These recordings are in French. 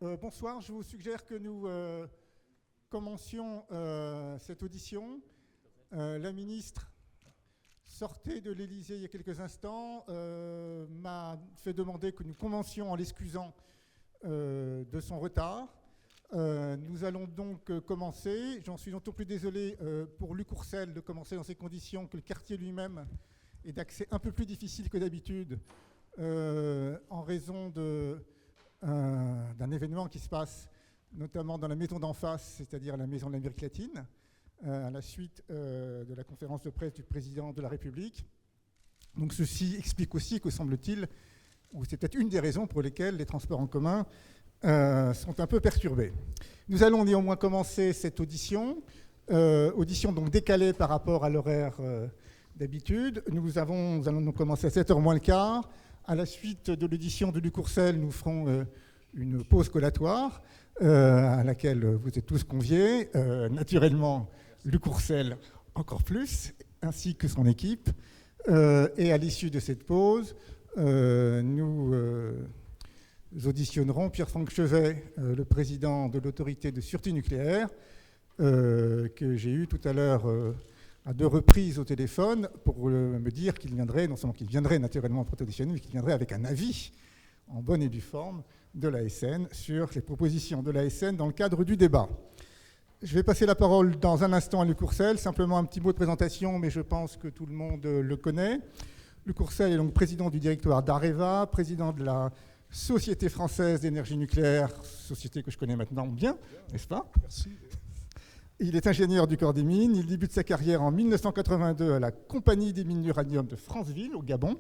Bonsoir, je vous suggère que nous commencions cette audition. La ministre sortait de l'Élysée il y a quelques instants, m'a fait demander que nous commencions en l'excusant de son retard. Nous allons donc commencer. J'en suis d'autant plus désolé pour Luc Courcel de commencer dans ces conditions que le quartier lui-même est d'accès un peu plus difficile que d'habitude en raison d'un événement qui se passe notamment dans la maison d'en face, c'est-à-dire la maison de l'Amérique latine, à la suite de la conférence de presse du président de la République. Donc ceci explique aussi que, semble-t-il, ou c'est peut-être une des raisons pour lesquelles les transports en commun sont un peu perturbés. Nous allons néanmoins commencer cette audition, audition donc décalée par rapport à l'horaire d'habitude. Nous allons donc commencer à 7h moins le quart. À la suite de l'audition de Luc Courcel, nous ferons une pause collatoire à laquelle vous êtes tous conviés. Naturellement, Luc Courcel encore plus, ainsi que son équipe. Et à l'issue de cette pause, nous auditionnerons Pierre-Franck Chevet, le président de l'autorité de sûreté nucléaire, que j'ai eu tout à l'heure à 2 reprises au téléphone pour me dire qu'il viendrait, non seulement qu'il viendrait naturellement pour auditionner, mais qu'il viendrait avec un avis en bonne et due forme de l'ASN sur les propositions de l'ASN dans le cadre du débat. Je vais passer la parole dans un instant à Luc Courcel, simplement un petit mot de présentation, mais je pense que tout le monde le connaît. Luc Courcel est donc président du directoire d'Areva, président de la Société française d'énergie nucléaire, société que je connais maintenant bien, n'est-ce pas ? Merci. Il est ingénieur du corps des mines. Il débute sa carrière en 1982 à la Compagnie des mines d'uranium de Franceville, au Gabon.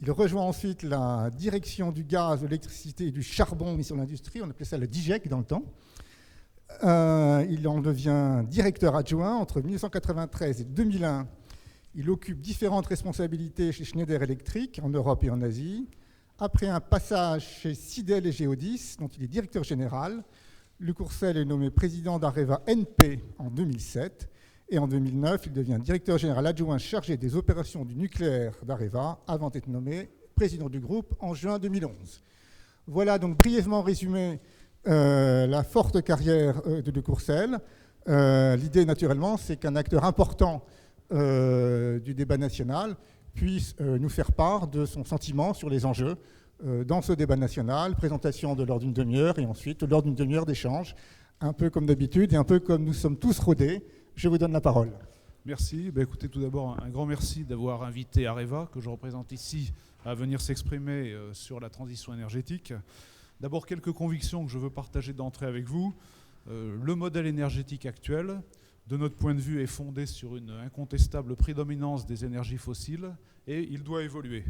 Il rejoint ensuite la direction du gaz, de l'électricité et du charbon mis sur l'industrie. On appelait ça le DIGEC dans le temps. Il en devient directeur adjoint entre 1993 et 2001. Il occupe différentes responsabilités chez Schneider Electric en Europe et en Asie. Après un passage chez Sidel et Geodis, dont il est directeur général, Luc Courcel est nommé président d'Areva NP en 2007 et en 2009, il devient directeur général adjoint chargé des opérations du nucléaire d'Areva avant d'être nommé président du groupe en juin 2011. Voilà donc brièvement résumé la forte carrière de Luc Courcel. L'idée naturellement, c'est qu'un acteur important du débat national puisse nous faire part de son sentiment sur les enjeux dans ce débat national, présentation de l'ordre d'une demi-heure et ensuite l'ordre d'une demi-heure d'échange, un peu comme d'habitude et un peu comme nous sommes tous rodés. Je vous donne la parole. Merci. Écoutez, tout d'abord, un grand merci d'avoir invité Areva, que je représente ici, à venir s'exprimer sur la transition énergétique. D'abord, quelques convictions que je veux partager d'entrée avec vous. Le modèle énergétique actuel, de notre point de vue, est fondé sur une incontestable prédominance des énergies fossiles et il doit évoluer.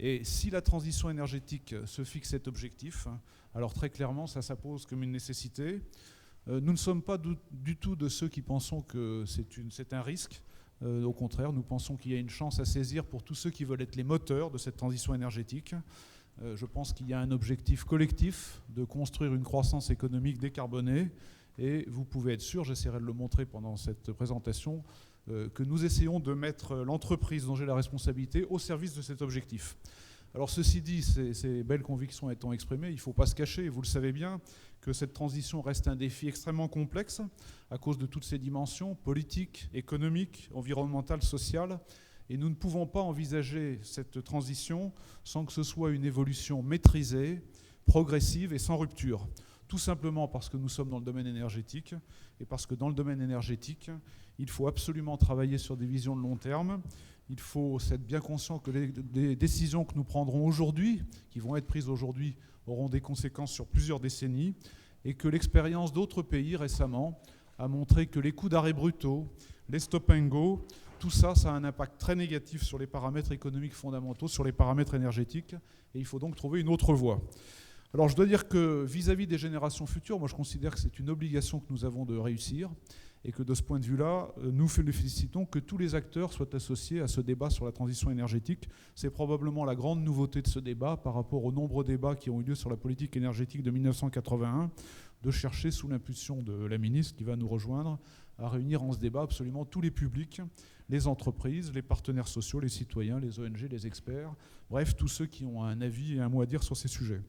Et si la transition énergétique se fixe cet objectif, alors très clairement, ça s'impose comme une nécessité. Nous ne sommes pas du tout de ceux qui pensons que c'est un risque. Au contraire, nous pensons qu'il y a une chance à saisir pour tous ceux qui veulent être les moteurs de cette transition énergétique. Je pense qu'il y a un objectif collectif de construire une croissance économique décarbonée. Et vous pouvez être sûr, j'essaierai de le montrer pendant cette présentation, que nous essayons de mettre l'entreprise dont j'ai la responsabilité au service de cet objectif. Alors ceci dit, ces belles convictions étant exprimées, il ne faut pas se cacher, vous le savez bien, que cette transition reste un défi extrêmement complexe à cause de toutes ses dimensions politiques, économiques, environnementales, sociales. Et nous ne pouvons pas envisager cette transition sans que ce soit une évolution maîtrisée, progressive et sans rupture. Tout simplement parce que nous sommes dans le domaine énergétique et parce que dans le domaine énergétique, il faut absolument travailler sur des visions de long terme. Il faut être bien conscient que les décisions que nous prendrons aujourd'hui, qui vont être prises aujourd'hui, auront des conséquences sur plusieurs décennies et que l'expérience d'autres pays récemment a montré que les coups d'arrêt brutaux, les stop and go, tout ça, ça a un impact très négatif sur les paramètres économiques fondamentaux, sur les paramètres énergétiques et il faut donc trouver une autre voie. Alors je dois dire que vis-à-vis des générations futures, moi je considère que c'est une obligation que nous avons de réussir et que de ce point de vue-là, nous félicitons que tous les acteurs soient associés à ce débat sur la transition énergétique. C'est probablement la grande nouveauté de ce débat par rapport aux nombreux débats qui ont eu lieu sur la politique énergétique de 1981, de chercher sous l'impulsion de la ministre qui va nous rejoindre à réunir en ce débat absolument tous les publics, les entreprises, les partenaires sociaux, les citoyens, les ONG, les experts, bref, tous ceux qui ont un avis et un mot à dire sur ces sujets.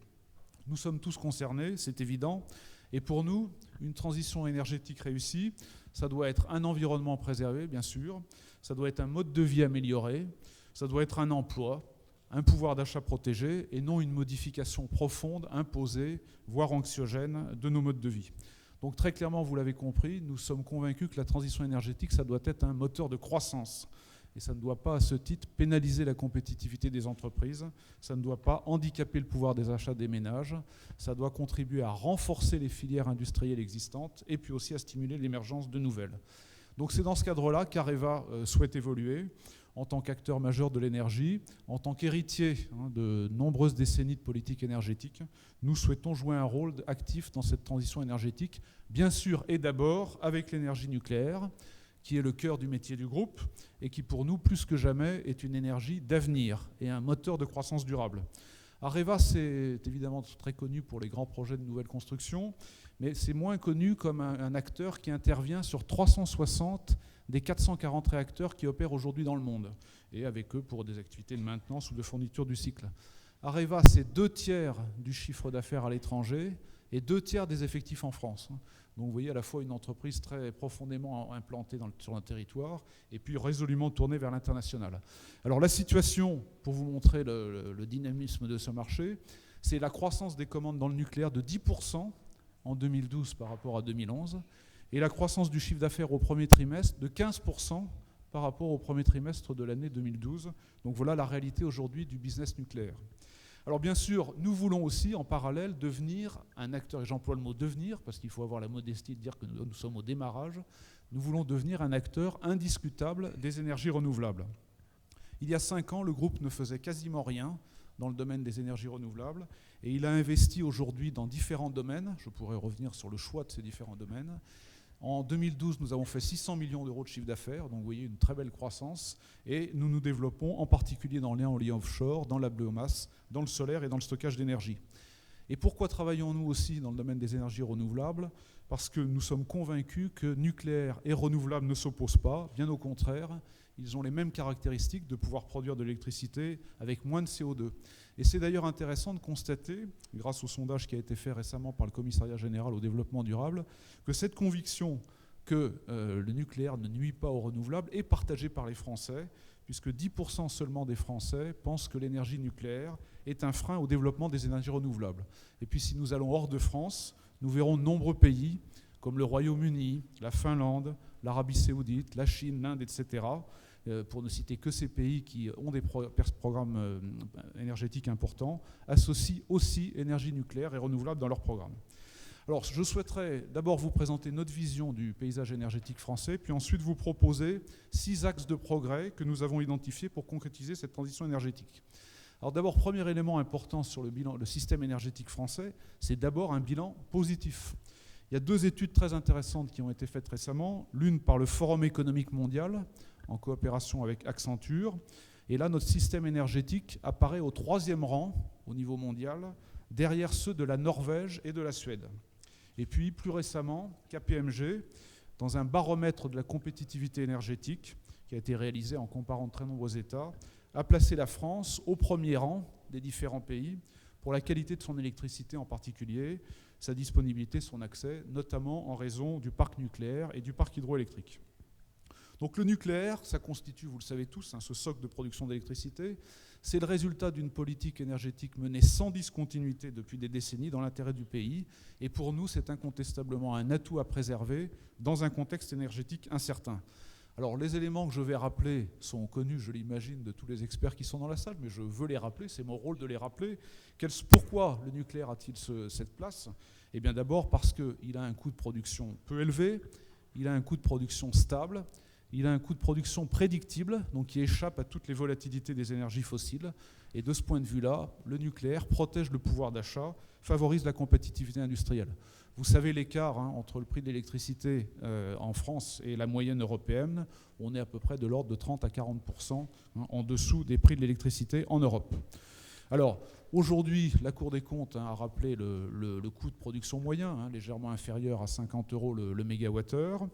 Nous sommes tous concernés, c'est évident. Et pour nous, une transition énergétique réussie, ça doit être un environnement préservé, bien sûr, ça doit être un mode de vie amélioré, ça doit être un emploi, un pouvoir d'achat protégé, et non une modification profonde, imposée, voire anxiogène de nos modes de vie. Donc très clairement, vous l'avez compris, nous sommes convaincus que la transition énergétique, ça doit être un moteur de croissance. Et ça ne doit pas, à ce titre, pénaliser la compétitivité des entreprises, ça ne doit pas handicaper le pouvoir des achats des ménages, ça doit contribuer à renforcer les filières industrielles existantes et puis aussi à stimuler l'émergence de nouvelles. Donc c'est dans ce cadre-là qu'Areva souhaite évoluer en tant qu'acteur majeur de l'énergie, en tant qu'héritier de nombreuses décennies de politique énergétique. Nous souhaitons jouer un rôle actif dans cette transition énergétique, bien sûr et d'abord avec l'énergie nucléaire, qui est le cœur du métier du groupe et qui, pour nous, plus que jamais, est une énergie d'avenir et un moteur de croissance durable. Areva, c'est évidemment très connu pour les grands projets de nouvelles constructions, mais c'est moins connu comme un acteur qui intervient sur 360 des 440 réacteurs qui opèrent aujourd'hui dans le monde, et avec eux pour des activités de maintenance ou de fourniture du cycle. Areva, c'est 2/3 du chiffre d'affaires à l'étranger et 2/3 des effectifs en France. Donc vous voyez à la fois une entreprise très profondément implantée sur un territoire et puis résolument tournée vers l'international. Alors la situation, pour vous montrer le dynamisme de ce marché, c'est la croissance des commandes dans le nucléaire de 10% en 2012 par rapport à 2011 et la croissance du chiffre d'affaires au premier trimestre de 15% par rapport au premier trimestre de l'année 2012. Donc voilà la réalité aujourd'hui du business nucléaire. Alors bien sûr, nous voulons aussi en parallèle devenir un acteur, et j'emploie le mot devenir parce qu'il faut avoir la modestie de dire que nous sommes au démarrage, nous voulons devenir un acteur indiscutable des énergies renouvelables. Il y a 5 ans, le groupe ne faisait quasiment rien dans le domaine des énergies renouvelables et il a investi aujourd'hui dans différents domaines, je pourrais revenir sur le choix de ces différents domaines. En 2012, nous avons fait 600 millions d'euros de chiffre d'affaires, donc vous voyez une très belle croissance, et nous nous développons en particulier dans l'éolien offshore, dans la biomasse, dans le solaire et dans le stockage d'énergie. Et pourquoi travaillons-nous aussi dans le domaine des énergies renouvelables ? Parce que nous sommes convaincus que nucléaire et renouvelable ne s'opposent pas, bien au contraire, ils ont les mêmes caractéristiques de pouvoir produire de l'électricité avec moins de CO2. Et c'est d'ailleurs intéressant de constater, grâce au sondage qui a été fait récemment par le Commissariat général au développement durable, que cette conviction que le nucléaire ne nuit pas aux renouvelables est partagée par les Français, puisque 10% seulement des Français pensent que l'énergie nucléaire est un frein au développement des énergies renouvelables. Et puis si nous allons hors de France, nous verrons de nombreux pays, comme le Royaume-Uni, la Finlande, l'Arabie saoudite, la Chine, l'Inde, etc., pour ne citer que ces pays qui ont des programmes énergétiques importants, associent aussi énergie nucléaire et renouvelable dans leurs programmes. Alors, je souhaiterais d'abord vous présenter notre vision du paysage énergétique français, puis ensuite vous proposer 6 axes de progrès que nous avons identifiés pour concrétiser cette transition énergétique. Alors d'abord, premier élément important sur le système énergétique français, c'est d'abord un bilan positif. Il y a 2 études très intéressantes qui ont été faites récemment, l'une par le Forum économique mondial, en coopération avec Accenture. Et là, notre système énergétique apparaît au 3e rang au niveau mondial, derrière ceux de la Norvège et de la Suède. Et puis, plus récemment, KPMG, dans un baromètre de la compétitivité énergétique, qui a été réalisé en comparant de très nombreux États, a placé la France au 1er rang des différents pays pour la qualité de son électricité en particulier, sa disponibilité, son accès, notamment en raison du parc nucléaire et du parc hydroélectrique. Donc le nucléaire, ça constitue, vous le savez tous, ce socle de production d'électricité. C'est le résultat d'une politique énergétique menée sans discontinuité depuis des décennies dans l'intérêt du pays. Et pour nous, c'est incontestablement un atout à préserver dans un contexte énergétique incertain. Alors les éléments que je vais rappeler sont connus, je l'imagine, de tous les experts qui sont dans la salle, mais je veux les rappeler, c'est mon rôle de les rappeler. Pourquoi le nucléaire a-t-il cette place ? Eh bien d'abord parce qu'il a un coût de production peu élevé, il a un coût de production stable, il a un coût de production prédictible, donc qui échappe à toutes les volatilités des énergies fossiles. Et de ce point de vue-là, le nucléaire protège le pouvoir d'achat, favorise la compétitivité industrielle. Vous savez l'écart entre le prix de l'électricité en France et la moyenne européenne. On est à peu près de l'ordre de 30 à 40% en dessous des prix de l'électricité en Europe. Alors, aujourd'hui, la Cour des comptes a rappelé le coût de production moyen, légèrement inférieur à 50 € le mégawattheure.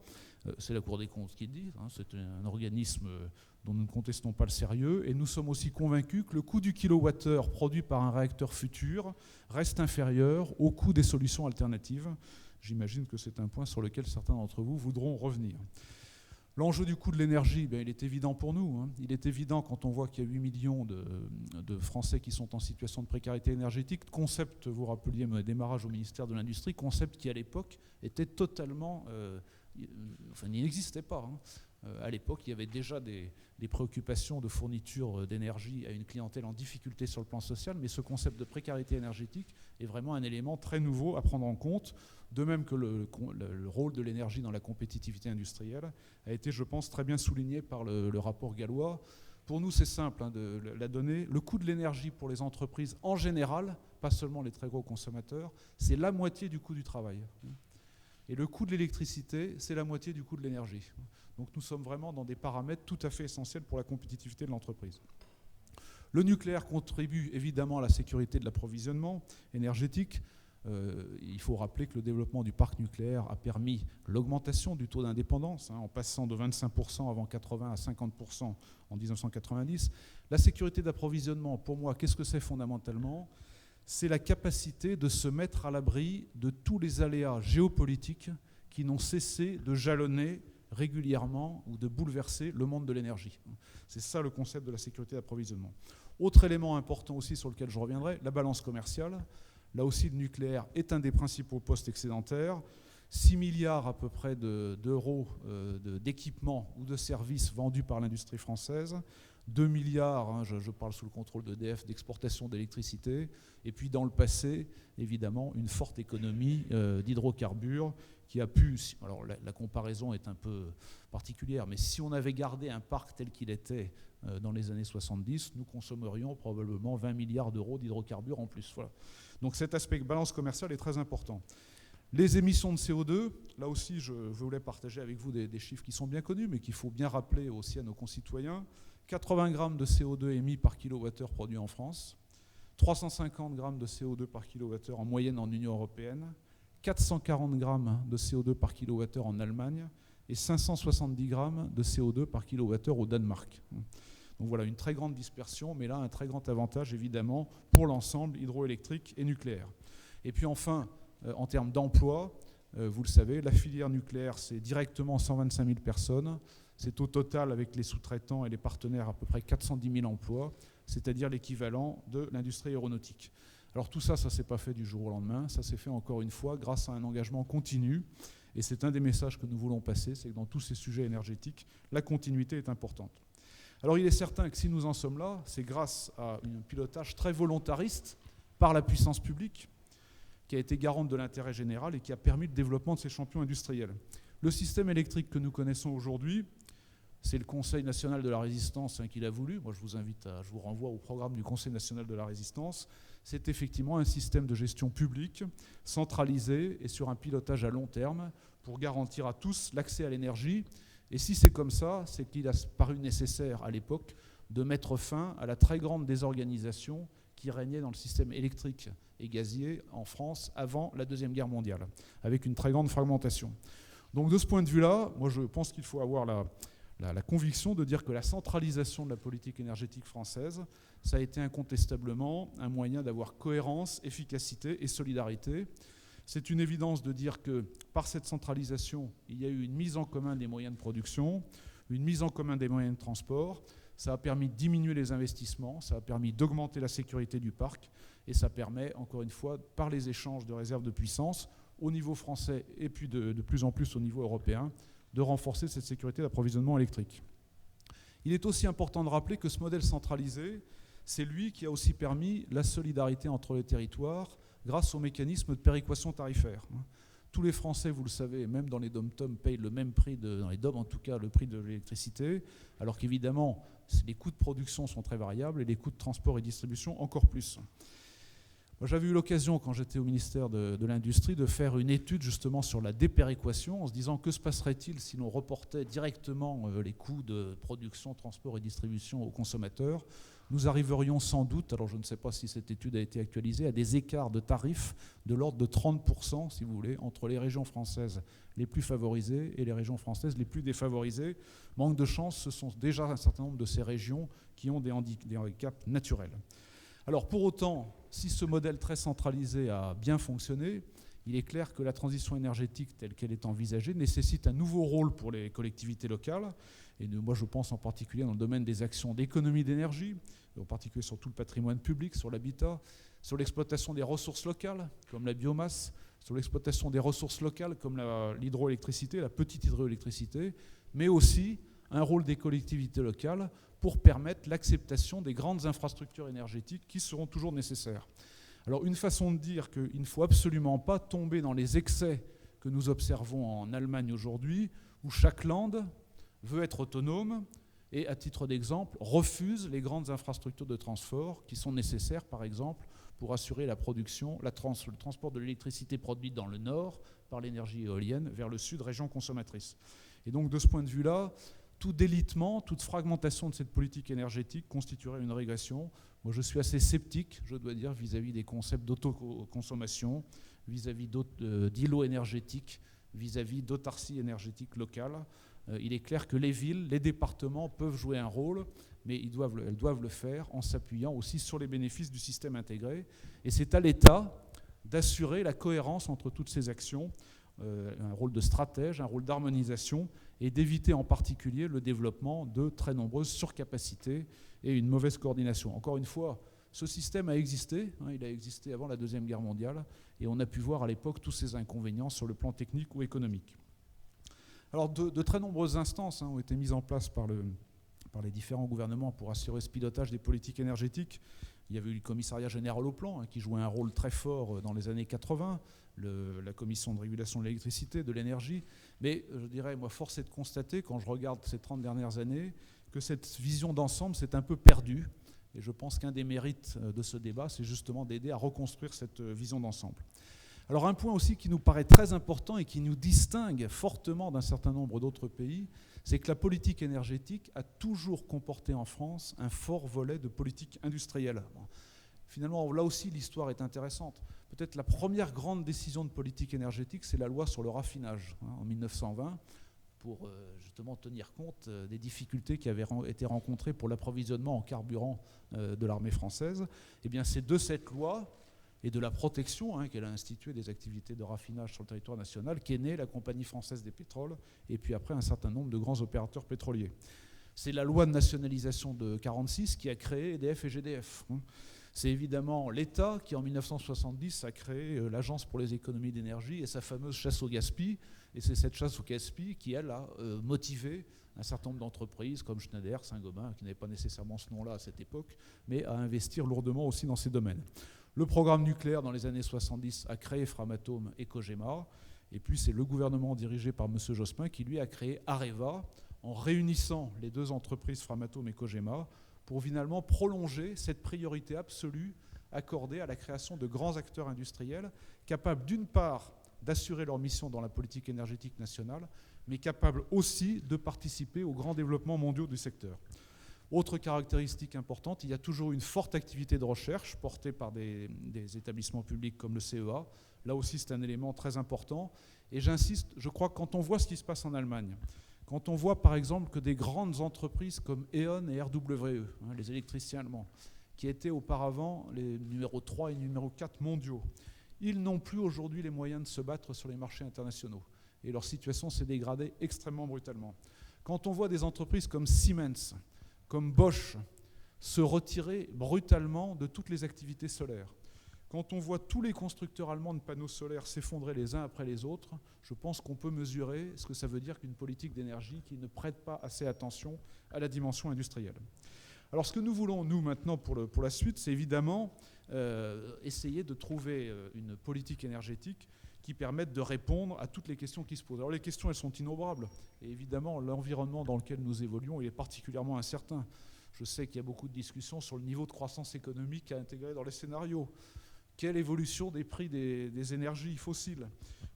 C'est la Cour des comptes qui le dit, hein, c'est un organisme dont nous ne contestons pas le sérieux, et nous sommes aussi convaincus que le coût du kilowattheure produit par un réacteur futur reste inférieur au coût des solutions alternatives. J'imagine que c'est un point sur lequel certains d'entre vous voudront revenir. L'enjeu du coût de l'énergie, il est évident pour nous. Hein. Il est évident quand on voit qu'il y a 8 millions de Français qui sont en situation de précarité énergétique. Concept, vous rappeliez mon démarrage au ministère de l'Industrie, concept qui à l'époque était totalement... il n'existait pas. Hein. À l'époque, il y avait déjà des préoccupations de fourniture d'énergie à une clientèle en difficulté sur le plan social, mais ce concept de précarité énergétique est vraiment un élément très nouveau à prendre en compte, de même que le rôle de l'énergie dans la compétitivité industrielle a été, je pense, très bien souligné par le rapport gallois. Pour nous, c'est simple de la donner. Le coût de l'énergie pour les entreprises en général, pas seulement les très gros consommateurs, c'est la moitié du coût du travail. Et le coût de l'électricité, c'est la moitié du coût de l'énergie. Donc nous sommes vraiment dans des paramètres tout à fait essentiels pour la compétitivité de l'entreprise. Le nucléaire contribue évidemment à la sécurité de l'approvisionnement énergétique. Il faut rappeler que le développement du parc nucléaire a permis l'augmentation du taux d'indépendance, en passant de 25% avant 80 à 50% en 1990. La sécurité d'approvisionnement, pour moi, qu'est-ce que c'est fondamentalement ? C'est la capacité de se mettre à l'abri de tous les aléas géopolitiques qui n'ont cessé de jalonner régulièrement ou de bouleverser le monde de l'énergie. C'est ça le concept de la sécurité d'approvisionnement. Autre élément important aussi sur lequel je reviendrai, la balance commerciale. Là aussi, le nucléaire est un des principaux postes excédentaires. 6 milliards à peu près d'euros d'équipements ou de services vendus par l'industrie française. 2 milliards, je parle sous le contrôle d'EDF, d'exportation d'électricité. Et puis dans le passé, évidemment, une forte économie d'hydrocarbures qui a pu... Alors la comparaison est un peu particulière, mais si on avait gardé un parc tel qu'il était dans les années 70, nous consommerions probablement 20 milliards d'euros d'hydrocarbures en plus. Voilà. Donc cet aspect balance commerciale est très important. Les émissions de CO2, là aussi je voulais partager avec vous des chiffres qui sont bien connus, mais qu'il faut bien rappeler aussi à nos concitoyens. 80 grammes de CO2 émis par kilowattheure produit en France, 350 grammes de CO2 par kilowattheure en moyenne en Union européenne, 440 grammes de CO2 par kilowattheure en Allemagne et 570 grammes de CO2 par kilowattheure au Danemark. Donc voilà, une très grande dispersion, mais là un très grand avantage évidemment pour l'ensemble hydroélectrique et nucléaire. Et puis enfin, en termes d'emploi, vous le savez, la filière nucléaire, c'est directement 125 000 personnes. C'est au total, avec les sous-traitants et les partenaires, à peu près 410 000 emplois, c'est-à-dire l'équivalent de l'industrie aéronautique. Alors tout ça, ça ne s'est pas fait du jour au lendemain, ça s'est fait encore une fois grâce à un engagement continu. Et c'est un des messages que nous voulons passer, c'est que dans tous ces sujets énergétiques, la continuité est importante. Alors il est certain que si nous en sommes là, c'est grâce à un pilotage très volontariste par la puissance publique, qui a été garante de l'intérêt général et qui a permis le développement de ces champions industriels. Le système électrique que nous connaissons aujourd'hui, c'est le Conseil national de la résistance qui l'a voulu. Moi, je vous renvoie au programme du Conseil national de la résistance. C'est effectivement un système de gestion publique, centralisé et sur un pilotage à long terme pour garantir à tous l'accès à l'énergie. Et si c'est comme ça, c'est qu'il a paru nécessaire à l'époque de mettre fin à la très grande désorganisation qui régnait dans le système électrique et gazier en France avant la Deuxième Guerre mondiale, avec une très grande fragmentation. Donc de ce point de vue-là, moi je pense qu'il faut avoir la conviction de dire que la centralisation de la politique énergétique française, ça a été incontestablement un moyen d'avoir cohérence, efficacité et solidarité. C'est une évidence de dire que par cette centralisation, il y a eu une mise en commun des moyens de production, une mise en commun des moyens de transport. Ça a permis de diminuer les investissements, ça a permis d'augmenter la sécurité du parc et ça permet, encore une fois, par les échanges de réserves de puissance au niveau français et puis de plus en plus au niveau européen, de renforcer cette sécurité d'approvisionnement électrique. Il est aussi important de rappeler que ce modèle centralisé, c'est lui qui a aussi permis la solidarité entre les territoires grâce au mécanisme de péréquation tarifaire. Tous les Français, vous le savez, même dans les dom-toms, payent le même prix, dans les DOM en tout cas, le prix de l'électricité, alors qu'évidemment, les coûts de production sont très variables et les coûts de transport et distribution encore plus. Moi, j'avais eu l'occasion, quand j'étais au ministère de l'Industrie, de faire une étude justement sur la dépéréquation, en se disant que se passerait-il si l'on reportait directement les coûts de production, transport et distribution aux consommateurs. nous arriverions sans doute, alors je ne sais pas si cette étude a été actualisée, à des écarts de tarifs de l'ordre de 30%, si vous voulez, entre les régions françaises les plus favorisées et les régions françaises les plus défavorisées. Manque de chance, ce sont déjà un certain nombre de ces régions qui ont des handicaps naturels. Alors pour autant, si ce modèle très centralisé a bien fonctionné, il est clair que la transition énergétique telle qu'elle est envisagée nécessite un nouveau rôle pour les collectivités locales. Et moi, je pense en particulier dans le domaine des actions d'économie d'énergie, en particulier sur tout le patrimoine public, sur l'habitat, sur l'exploitation des ressources locales, comme la biomasse, sur l'exploitation des ressources locales, comme l'hydroélectricité, la petite hydroélectricité, mais aussi un rôle des collectivités locales pour permettre l'acceptation des grandes infrastructures énergétiques qui seront toujours nécessaires. Alors une façon de dire qu'il ne faut absolument pas tomber dans les excès que nous observons en Allemagne aujourd'hui, où chaque land veut être autonome et, à titre d'exemple, refuse les grandes infrastructures de transport qui sont nécessaires, par exemple, pour assurer la production, le transport de l'électricité produite dans le nord par l'énergie éolienne vers le sud, région consommatrice. Et donc de ce point de vue-là, tout délitement, toute fragmentation de cette politique énergétique constituerait une régression. Moi, je suis assez sceptique, je dois dire, vis-à-vis des concepts d'autoconsommation, vis-à-vis d'îlots énergétiques, vis-à-vis d'autarcie énergétique locale. Il est clair que les villes, les départements peuvent jouer un rôle, mais elles doivent le faire en s'appuyant aussi sur les bénéfices du système intégré. Et c'est à l'État d'assurer la cohérence entre toutes ces actions, un rôle de stratège, un rôle d'harmonisation, et d'éviter en particulier le développement de très nombreuses surcapacités et une mauvaise coordination. Encore une fois, ce système a existé, il a existé avant la Deuxième Guerre mondiale, et on a pu voir à l'époque tous ses inconvénients sur le plan technique ou économique. Alors de très nombreuses instances ont été mises en place par les différents gouvernements pour assurer ce pilotage des politiques énergétiques. Il y avait eu le commissariat général au plan qui jouait un rôle très fort dans les années 80, la commission de régulation de l'électricité, de l'énergie. Mais je dirais, moi, force est de constater, quand je regarde ces 30 dernières années, que cette vision d'ensemble s'est un peu perdue. Et je pense qu'un des mérites de ce débat, c'est justement d'aider à reconstruire cette vision d'ensemble. Alors un point aussi qui nous paraît très important et qui nous distingue fortement d'un certain nombre d'autres pays, c'est que la politique énergétique a toujours comporté en France un fort volet de politique industrielle. Finalement, là aussi, l'histoire est intéressante. Peut-être la première grande décision de politique énergétique, c'est la loi sur le raffinage en 1920, pour justement tenir compte des difficultés qui avaient été rencontrées pour l'approvisionnement en carburant de l'armée française. Eh bien, c'est de cette loi et de la protection qu'elle a instituée des activités de raffinage sur le territoire national qu'est née la Compagnie française des pétroles et puis après un certain nombre de grands opérateurs pétroliers. C'est la loi de nationalisation de 1946 qui a créé EDF et GDF. C'est évidemment l'État qui, en 1970, a créé l'Agence pour les économies d'énergie et sa fameuse chasse au gaspillage. Et c'est cette chasse au gaspillage qui, elle, a motivé un certain nombre d'entreprises comme Schneider, Saint-Gobain, qui n'avaient pas nécessairement ce nom-là à cette époque, mais à investir lourdement aussi dans ces domaines. Le programme nucléaire dans les années 70 a créé Framatome et Cogema. Et puis c'est le gouvernement dirigé par M. Jospin qui, lui, a créé Areva en réunissant les deux entreprises Framatome et Cogema pour finalement prolonger cette priorité absolue accordée à la création de grands acteurs industriels capables d'une part d'assurer leur mission dans la politique énergétique nationale, mais capables aussi de participer aux grands développements mondiaux du secteur. Autre caractéristique importante, il y a toujours une forte activité de recherche portée par des établissements publics comme le CEA. Là aussi, c'est un élément très important. Et j'insiste, je crois que quand on voit ce qui se passe en Allemagne, quand on voit par exemple que des grandes entreprises comme E.ON et RWE, les électriciens allemands, qui étaient auparavant les numéros 3 et numéro 4 mondiaux, ils n'ont plus aujourd'hui les moyens de se battre sur les marchés internationaux. Et leur situation s'est dégradée extrêmement brutalement. Quand on voit des entreprises comme Siemens, comme Bosch, se retirer brutalement de toutes les activités solaires, quand on voit tous les constructeurs allemands de panneaux solaires s'effondrer les uns après les autres, je pense qu'on peut mesurer ce que ça veut dire qu'une politique d'énergie qui ne prête pas assez attention à la dimension industrielle. Alors ce que nous voulons, nous, maintenant, pour la suite, c'est évidemment essayer de trouver une politique énergétique qui permette de répondre à toutes les questions qui se posent. Alors les questions, elles sont innombrables. Et évidemment, l'environnement dans lequel nous évoluons, il est particulièrement incertain. Je sais qu'il y a beaucoup de discussions sur le niveau de croissance économique à intégrer dans les scénarios. Quelle évolution des prix des énergies fossiles?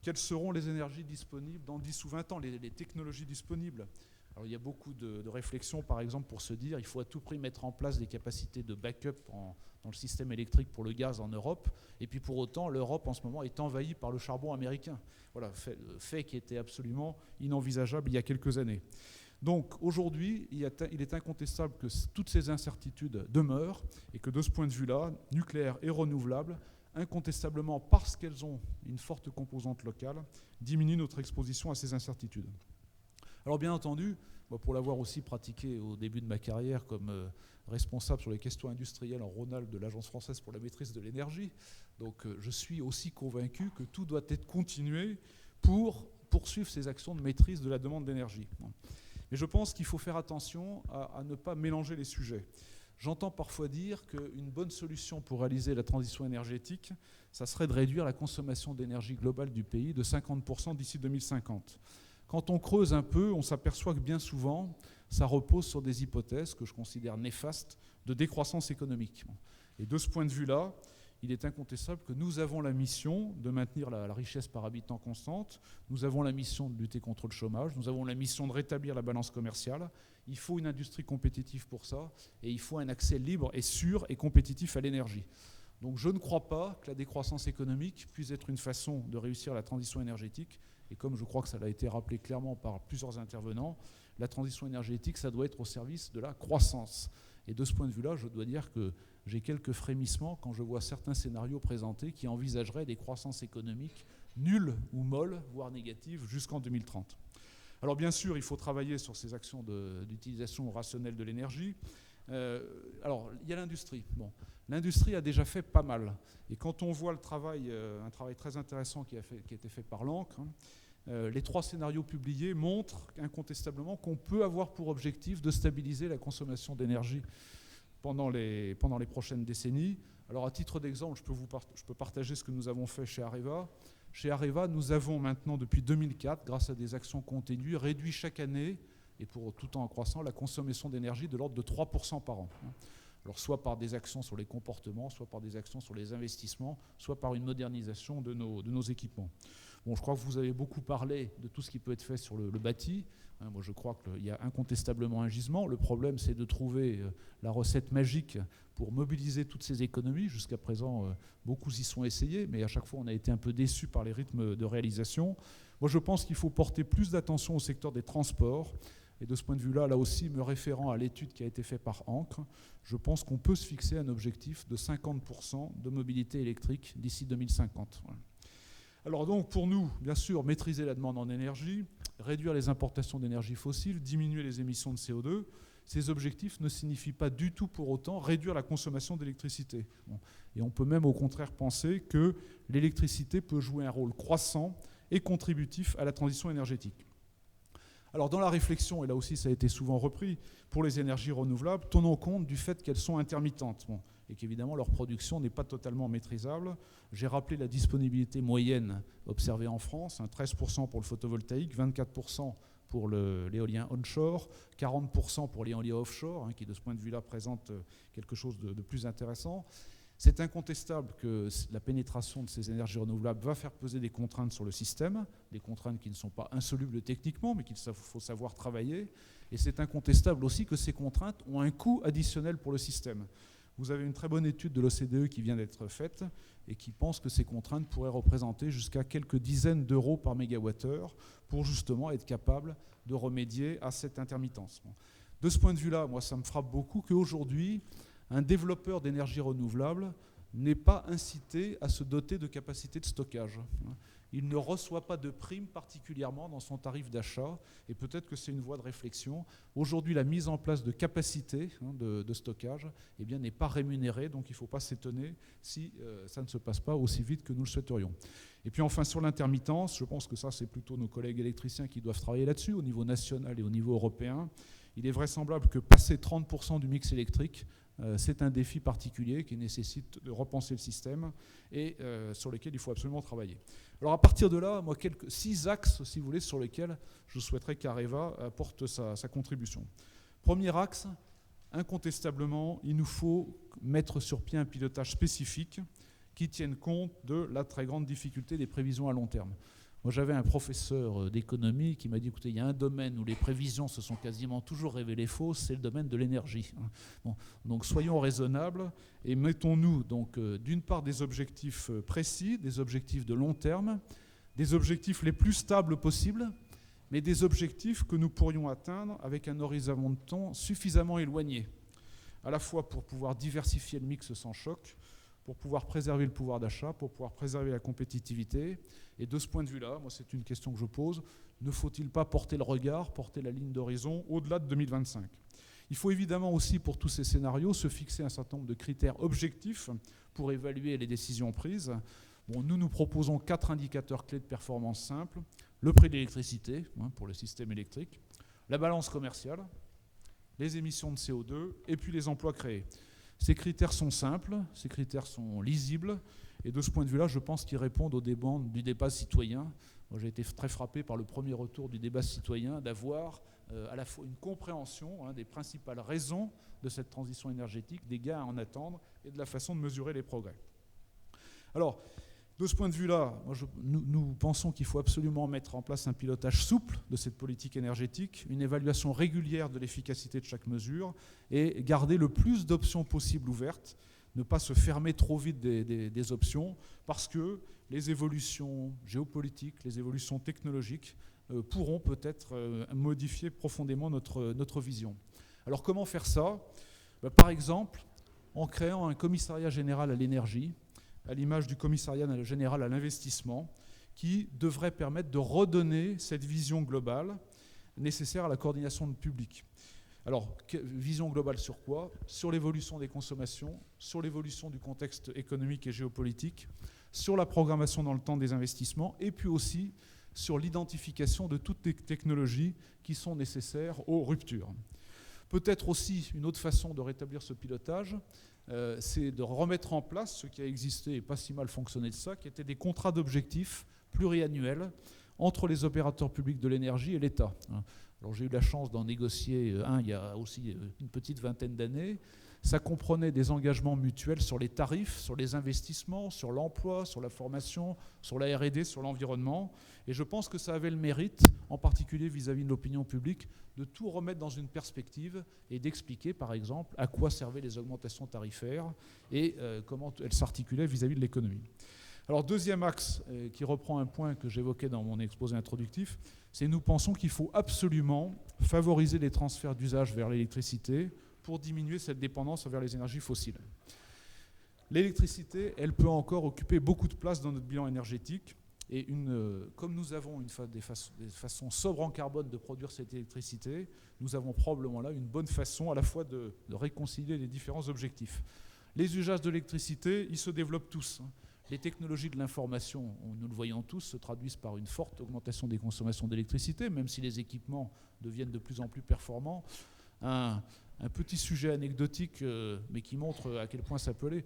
Quelles seront les énergies disponibles dans 10 ou 20 ans, les technologies disponibles? Alors, il y a beaucoup de réflexions, par exemple, pour se dire qu'il faut à tout prix mettre en place des capacités de backup dans le système électrique pour le gaz en Europe. Et puis pour autant, l'Europe en ce moment est envahie par le charbon américain. Voilà, fait qui était absolument inenvisageable il y a quelques années. Donc aujourd'hui, il est incontestable que toutes ces incertitudes demeurent et que de ce point de vue-là, nucléaire et renouvelable, incontestablement parce qu'elles ont une forte composante locale, diminuent notre exposition à ces incertitudes. Alors bien entendu, moi, pour l'avoir aussi pratiqué au début de ma carrière comme responsable sur les questions industrielles en Rhône-Alpes de l'Agence française pour la maîtrise de l'énergie, donc je suis aussi convaincu que tout doit être continué pour poursuivre ces actions de maîtrise de la demande d'énergie. Mais je pense qu'il faut faire attention à ne pas mélanger les sujets. J'entends parfois dire qu'une bonne solution pour réaliser la transition énergétique, ça serait de réduire la consommation d'énergie globale du pays de 50% d'ici 2050. Quand on creuse un peu, on s'aperçoit que bien souvent, ça repose sur des hypothèses que je considère néfastes de décroissance économique. Et de ce point de vue-là, il est incontestable que nous avons la mission de maintenir la richesse par habitant constante, nous avons la mission de lutter contre le chômage, nous avons la mission de rétablir la balance commerciale. Il faut une industrie compétitive pour ça, et il faut un accès libre et sûr et compétitif à l'énergie. Donc je ne crois pas que la décroissance économique puisse être une façon de réussir la transition énergétique. Et comme je crois que ça a été rappelé clairement par plusieurs intervenants, la transition énergétique, ça doit être au service de la croissance. Et de ce point de vue-là, je dois dire que j'ai quelques frémissements quand je vois certains scénarios présentés qui envisageraient des croissances économiques nulles ou molles, voire négatives, jusqu'en 2030. Alors bien sûr, il faut travailler sur ces actions d'utilisation rationnelle de l'énergie. Alors, il y a l'industrie. Bon, l'industrie a déjà fait pas mal. Et quand on voit un travail très intéressant qui a été fait par l'ANCRE, les 3 scénarios publiés montrent incontestablement qu'on peut avoir pour objectif de stabiliser la consommation d'énergie pendant les prochaines décennies. Alors, à titre d'exemple, je peux partager ce que nous avons fait chez Areva. Chez Areva, nous avons maintenant, depuis 2004, grâce à des actions continues, réduit chaque année, et pour tout en croissant, la consommation d'énergie de l'ordre de 3% par an. Alors soit par des actions sur les comportements, soit par des actions sur les investissements, soit par une modernisation de nos équipements. Bon, je crois que vous avez beaucoup parlé de tout ce qui peut être fait sur le bâti. Moi, je crois qu'il y a incontestablement un gisement. Le problème, c'est de trouver la recette magique pour mobiliser toutes ces économies. Jusqu'à présent, beaucoup y sont essayés, mais à chaque fois, on a été un peu déçus par les rythmes de réalisation. Moi, je pense qu'il faut porter plus d'attention au secteur des transports. Et de ce point de vue-là, là aussi, me référant à l'étude qui a été faite par ANCRE, je pense qu'on peut se fixer un objectif de 50% de mobilité électrique d'ici 2050. Voilà. Alors donc, pour nous, bien sûr, maîtriser la demande en énergie, réduire les importations d'énergie fossile, diminuer les émissions de CO2, ces objectifs ne signifient pas du tout pour autant réduire la consommation d'électricité. Bon. Et on peut même au contraire penser que l'électricité peut jouer un rôle croissant et contributif à la transition énergétique. Alors dans la réflexion, et là aussi ça a été souvent repris, pour les énergies renouvelables, tenons compte du fait qu'elles sont intermittentes et qu'évidemment leur production n'est pas totalement maîtrisable. J'ai rappelé la disponibilité moyenne observée en France, 13% pour le photovoltaïque, 24% pour l'éolien onshore, 40% pour l'éolien offshore, qui de ce point de vue-là présente quelque chose de plus intéressant. C'est incontestable que la pénétration de ces énergies renouvelables va faire peser des contraintes sur le système, des contraintes qui ne sont pas insolubles techniquement, mais qu'il faut savoir travailler. Et c'est incontestable aussi que ces contraintes ont un coût additionnel pour le système. Vous avez une très bonne étude de l'OCDE qui vient d'être faite et qui pense que ces contraintes pourraient représenter jusqu'à quelques dizaines d'euros par mégawattheure pour justement être capable de remédier à cette intermittence. De ce point de vue-là, moi, ça me frappe beaucoup qu'aujourd'hui, un développeur d'énergie renouvelable n'est pas incité à se doter de capacités de stockage. Il ne reçoit pas de prime particulièrement dans son tarif d'achat, et peut-être que c'est une voie de réflexion. Aujourd'hui, la mise en place de capacités de stockage n'est pas rémunérée, donc il ne faut pas s'étonner si ça ne se passe pas aussi vite que nous le souhaiterions. Et puis enfin, sur l'intermittence, je pense que ça, c'est plutôt nos collègues électriciens qui doivent travailler là-dessus, au niveau national et au niveau européen. Il est vraisemblable que passer 30% du mix électrique, c'est un défi particulier qui nécessite de repenser le système et sur lequel il faut absolument travailler. Alors à partir de là, moi, 6 axes, si vous voulez, sur lesquels je souhaiterais qu'Areva apporte sa contribution. Premier axe, incontestablement, il nous faut mettre sur pied un pilotage spécifique qui tienne compte de la très grande difficulté des prévisions à long terme. Moi, j'avais un professeur d'économie qui m'a dit, écoutez, il y a un domaine où les prévisions se sont quasiment toujours révélées fausses, c'est le domaine de l'énergie. Bon, donc soyons raisonnables et mettons-nous donc d'une part des objectifs précis, des objectifs de long terme, des objectifs les plus stables possibles, mais des objectifs que nous pourrions atteindre avec un horizon de temps suffisamment éloigné, à la fois pour pouvoir diversifier le mix sans choc, pour pouvoir préserver le pouvoir d'achat, pour pouvoir préserver la compétitivité. Et de ce point de vue-là, moi c'est une question que je pose, ne faut-il pas porter le regard, porter la ligne d'horizon au-delà de 2025 ? Il faut évidemment aussi pour tous ces scénarios se fixer un certain nombre de critères objectifs pour évaluer les décisions prises. Bon, nous proposons 4 indicateurs clés de performance simples. Le prix de l'électricité pour le système électrique, la balance commerciale, les émissions de CO2 et puis les emplois créés. Ces critères sont simples, ces critères sont lisibles et de ce point de vue-là, je pense qu'ils répondent aux demandes du débat citoyen. Moi, j'ai été très frappé par le premier retour du débat citoyen d'avoir à la fois une compréhension des principales raisons de cette transition énergétique, des gains à en attendre et de la façon de mesurer les progrès. Alors, de ce point de vue-là, nous pensons qu'il faut absolument mettre en place un pilotage souple de cette politique énergétique, une évaluation régulière de l'efficacité de chaque mesure et garder le plus d'options possibles ouvertes, ne pas se fermer trop vite des options parce que les évolutions géopolitiques, les évolutions technologiques pourront peut-être modifier profondément notre vision. Alors comment faire ça ? Par exemple, en créant un commissariat général à l'énergie, à l'image du commissariat général à l'investissement, qui devrait permettre de redonner cette vision globale nécessaire à la coordination du public. Alors, vision globale sur quoi ? Sur l'évolution des consommations, sur l'évolution du contexte économique et géopolitique, sur la programmation dans le temps des investissements, et puis aussi sur l'identification de toutes les technologies qui sont nécessaires aux ruptures. Peut-être aussi une autre façon de rétablir ce pilotage, c'est de remettre en place ce qui a existé et pas si mal fonctionné de ça, qui étaient des contrats d'objectifs pluriannuels entre les opérateurs publics de l'énergie et l'État. Alors j'ai eu la chance d'en négocier un il y a aussi une petite vingtaine d'années. Ça comprenait des engagements mutuels sur les tarifs, sur les investissements, sur l'emploi, sur la formation, sur la R&D, sur l'environnement. Et je pense que ça avait le mérite, en particulier vis-à-vis de l'opinion publique, de tout remettre dans une perspective et d'expliquer, par exemple, à quoi servaient les augmentations tarifaires et comment elles s'articulaient vis-à-vis de l'économie. Alors, deuxième axe qui reprend un point que j'évoquais dans mon exposé introductif, c'est nous pensons qu'il faut absolument favoriser les transferts d'usage vers l'électricité pour diminuer cette dépendance envers les énergies fossiles. L'électricité, elle peut encore occuper beaucoup de place dans notre bilan énergétique. Et comme nous avons des façons sobres en carbone de produire cette électricité, nous avons probablement là une bonne façon à la fois de réconcilier les différents objectifs. Les usages de l'électricité, ils se développent tous. Les technologies de l'information, nous le voyons tous, se traduisent par une forte augmentation des consommations d'électricité, même si les équipements deviennent de plus en plus performants. Un petit sujet anecdotique, mais qui montre à quel point ça peut aller.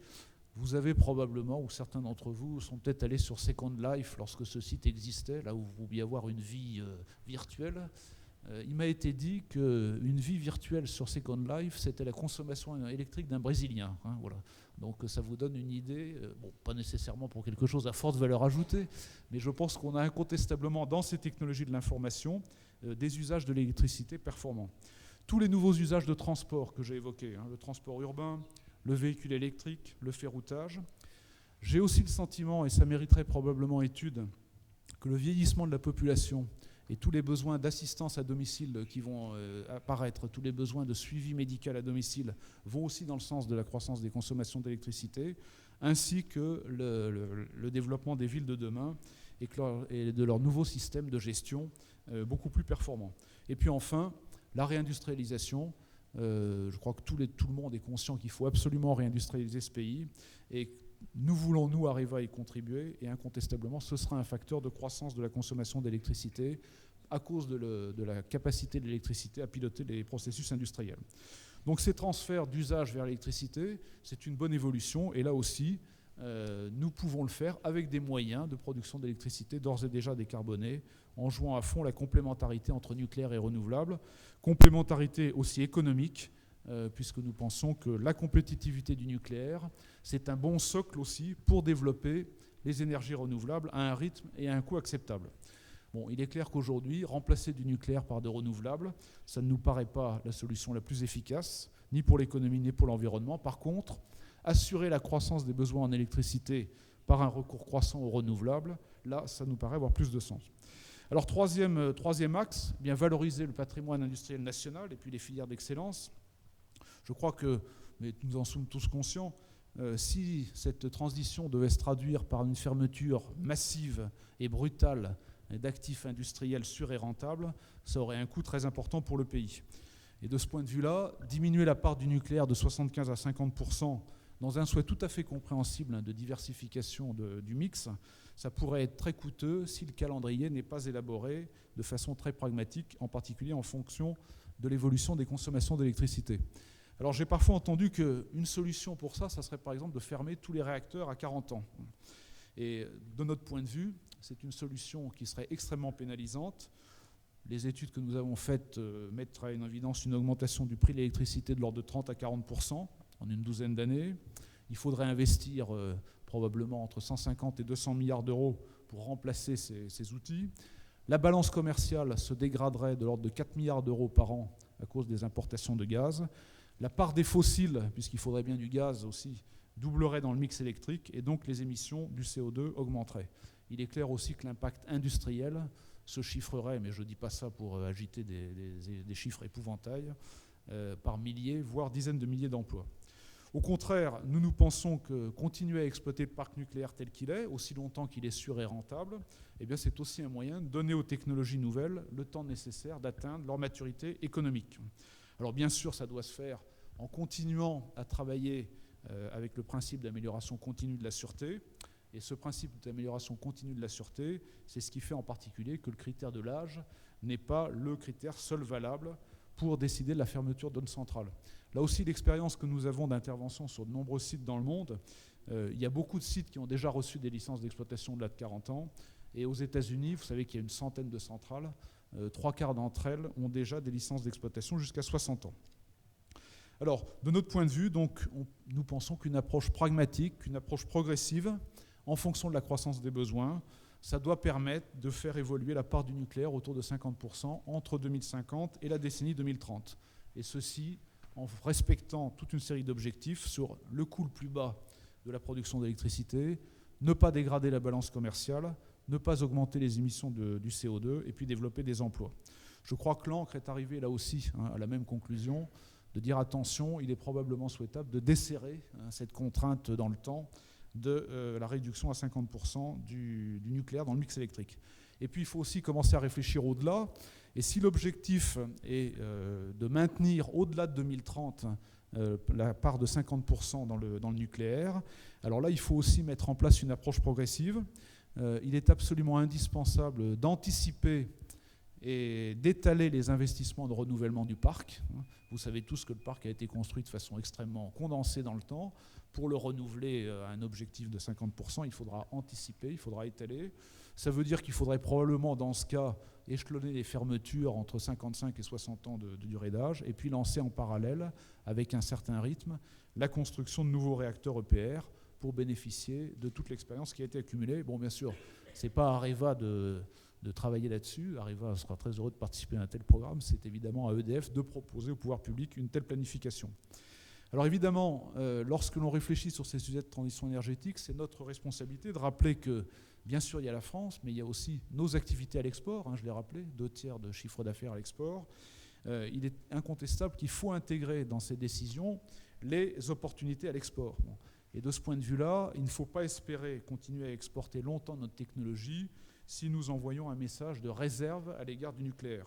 Vous avez probablement, ou certains d'entre vous sont peut-être allés sur Second Life lorsque ce site existait, là où vous pouviez avoir une vie virtuelle. Il m'a été dit qu'une vie virtuelle sur Second Life, c'était la consommation électrique d'un Brésilien. Voilà. Donc ça vous donne une idée, bon, pas nécessairement pour quelque chose à forte valeur ajoutée, mais je pense qu'on a incontestablement dans ces technologies de l'information des usages de l'électricité performants. Tous les nouveaux usages de transport que j'ai évoqués, le transport urbain, le véhicule électrique, le ferroutage. J'ai aussi le sentiment, et ça mériterait probablement étude, que le vieillissement de la population et tous les besoins d'assistance à domicile qui vont apparaître, tous les besoins de suivi médical à domicile vont aussi dans le sens de la croissance des consommations d'électricité, ainsi que le développement des villes de demain et de leurs nouveaux systèmes de gestion beaucoup plus performants. Et puis enfin, la réindustrialisation. Je crois que tout le monde est conscient qu'il faut absolument réindustrialiser ce pays et nous voulons, nous, Areva, y contribuer et incontestablement, ce sera un facteur de croissance de la consommation d'électricité à cause de la capacité de l'électricité à piloter les processus industriels. Donc ces transferts d'usage vers l'électricité, c'est une bonne évolution et là aussi, nous pouvons le faire avec des moyens de production d'électricité d'ores et déjà décarbonés en jouant à fond la complémentarité entre nucléaire et renouvelable, complémentarité aussi économique, puisque nous pensons que la compétitivité du nucléaire, c'est un bon socle aussi pour développer les énergies renouvelables à un rythme et à un coût acceptable. Bon, il est clair qu'aujourd'hui, remplacer du nucléaire par de renouvelables, ça ne nous paraît pas la solution la plus efficace, ni pour l'économie, ni pour l'environnement. Par contre, assurer la croissance des besoins en électricité par un recours croissant aux renouvelables, là, ça nous paraît avoir plus de sens. Alors, troisième axe, bien valoriser le patrimoine industriel national et puis les filières d'excellence. Je crois que, mais nous en sommes tous conscients, si cette transition devait se traduire par une fermeture massive et brutale d'actifs industriels sûrs et rentables, ça aurait un coût très important pour le pays. Et de ce point de vue-là, diminuer la part du nucléaire de 75 à 50% dans un souhait tout à fait compréhensible de diversification du mix, ça pourrait être très coûteux si le calendrier n'est pas élaboré de façon très pragmatique, en particulier en fonction de l'évolution des consommations d'électricité. Alors j'ai parfois entendu qu'une solution pour ça, ça serait par exemple de fermer tous les réacteurs à 40 ans. Et de notre point de vue, c'est une solution qui serait extrêmement pénalisante. Les études que nous avons faites mettraient en évidence une augmentation du prix de l'électricité de l'ordre de 30 à 40% en une douzaine d'années. Il faudrait investir probablement entre 150 et 200 milliards d'euros pour remplacer ces outils. La balance commerciale se dégraderait de l'ordre de 4 milliards d'euros par an à cause des importations de gaz. La part des fossiles, puisqu'il faudrait bien du gaz aussi, doublerait dans le mix électrique et donc les émissions du CO2 augmenteraient. Il est clair aussi que l'impact industriel se chiffrerait, mais je ne dis pas ça pour agiter des chiffres épouvantails, par milliers, voire dizaines de milliers d'emplois. Au contraire, nous pensons que continuer à exploiter le parc nucléaire tel qu'il est, aussi longtemps qu'il est sûr et rentable, eh bien c'est aussi un moyen de donner aux technologies nouvelles le temps nécessaire d'atteindre leur maturité économique. Alors bien sûr, ça doit se faire en continuant à travailler avec le principe d'amélioration continue de la sûreté. Et ce principe d'amélioration continue de la sûreté, c'est ce qui fait en particulier que le critère de l'âge n'est pas le critère seul valable pour décider de la fermeture d'une centrale. Là aussi, l'expérience que nous avons d'intervention sur de nombreux sites dans le monde, il y a beaucoup de sites qui ont déjà reçu des licences d'exploitation au-delà de 40 ans. Et aux États-Unis, vous savez qu'il y a une centaine de centrales. 3/4 d'entre elles ont déjà des licences d'exploitation jusqu'à 60 ans. Alors, de notre point de vue, donc, nous pensons qu'une approche pragmatique, qu'une approche progressive, en fonction de la croissance des besoins, ça doit permettre de faire évoluer la part du nucléaire autour de 50% entre 2050 et la décennie 2030. Et ceci en respectant toute une série d'objectifs sur le coût le plus bas de la production d'électricité, ne pas dégrader la balance commerciale, ne pas augmenter les émissions du CO2 et puis développer des emplois. Je crois que l'ANCRE est arrivé là aussi à la même conclusion, de dire attention, il est probablement souhaitable de desserrer cette contrainte dans le temps de la réduction à 50% du nucléaire dans le mix électrique. Et puis il faut aussi commencer à réfléchir au-delà. Et si l'objectif est de maintenir au-delà de 2030 la part de 50% dans le nucléaire, alors là il faut aussi mettre en place une approche progressive. Il est absolument indispensable d'anticiper et d'étaler les investissements de renouvellement du parc. Vous savez tous que le parc a été construit de façon extrêmement condensée dans le temps. Pour le renouveler à un objectif de 50%, il faudra anticiper, il faudra étaler. Ça veut dire qu'il faudrait probablement, dans ce cas, échelonner les fermetures entre 55 et 60 ans de durée d'âge, et puis lancer en parallèle, avec un certain rythme, la construction de nouveaux réacteurs EPR pour bénéficier de toute l'expérience qui a été accumulée. Bon, bien sûr, ce n'est pas Areva de travailler là-dessus. Areva sera très heureux de participer à un tel programme. C'est évidemment à EDF de proposer au pouvoir public une telle planification. Alors évidemment, lorsque l'on réfléchit sur ces sujets de transition énergétique, c'est notre responsabilité de rappeler que, bien sûr, il y a la France, mais il y a aussi nos activités à l'export. Je l'ai rappelé, 2/3 de chiffre d'affaires à l'export. Il est incontestable qu'il faut intégrer dans ces décisions les opportunités à l'export. Et de ce point de vue-là, il ne faut pas espérer continuer à exporter longtemps notre technologie si nous envoyons un message de réserve à l'égard du nucléaire.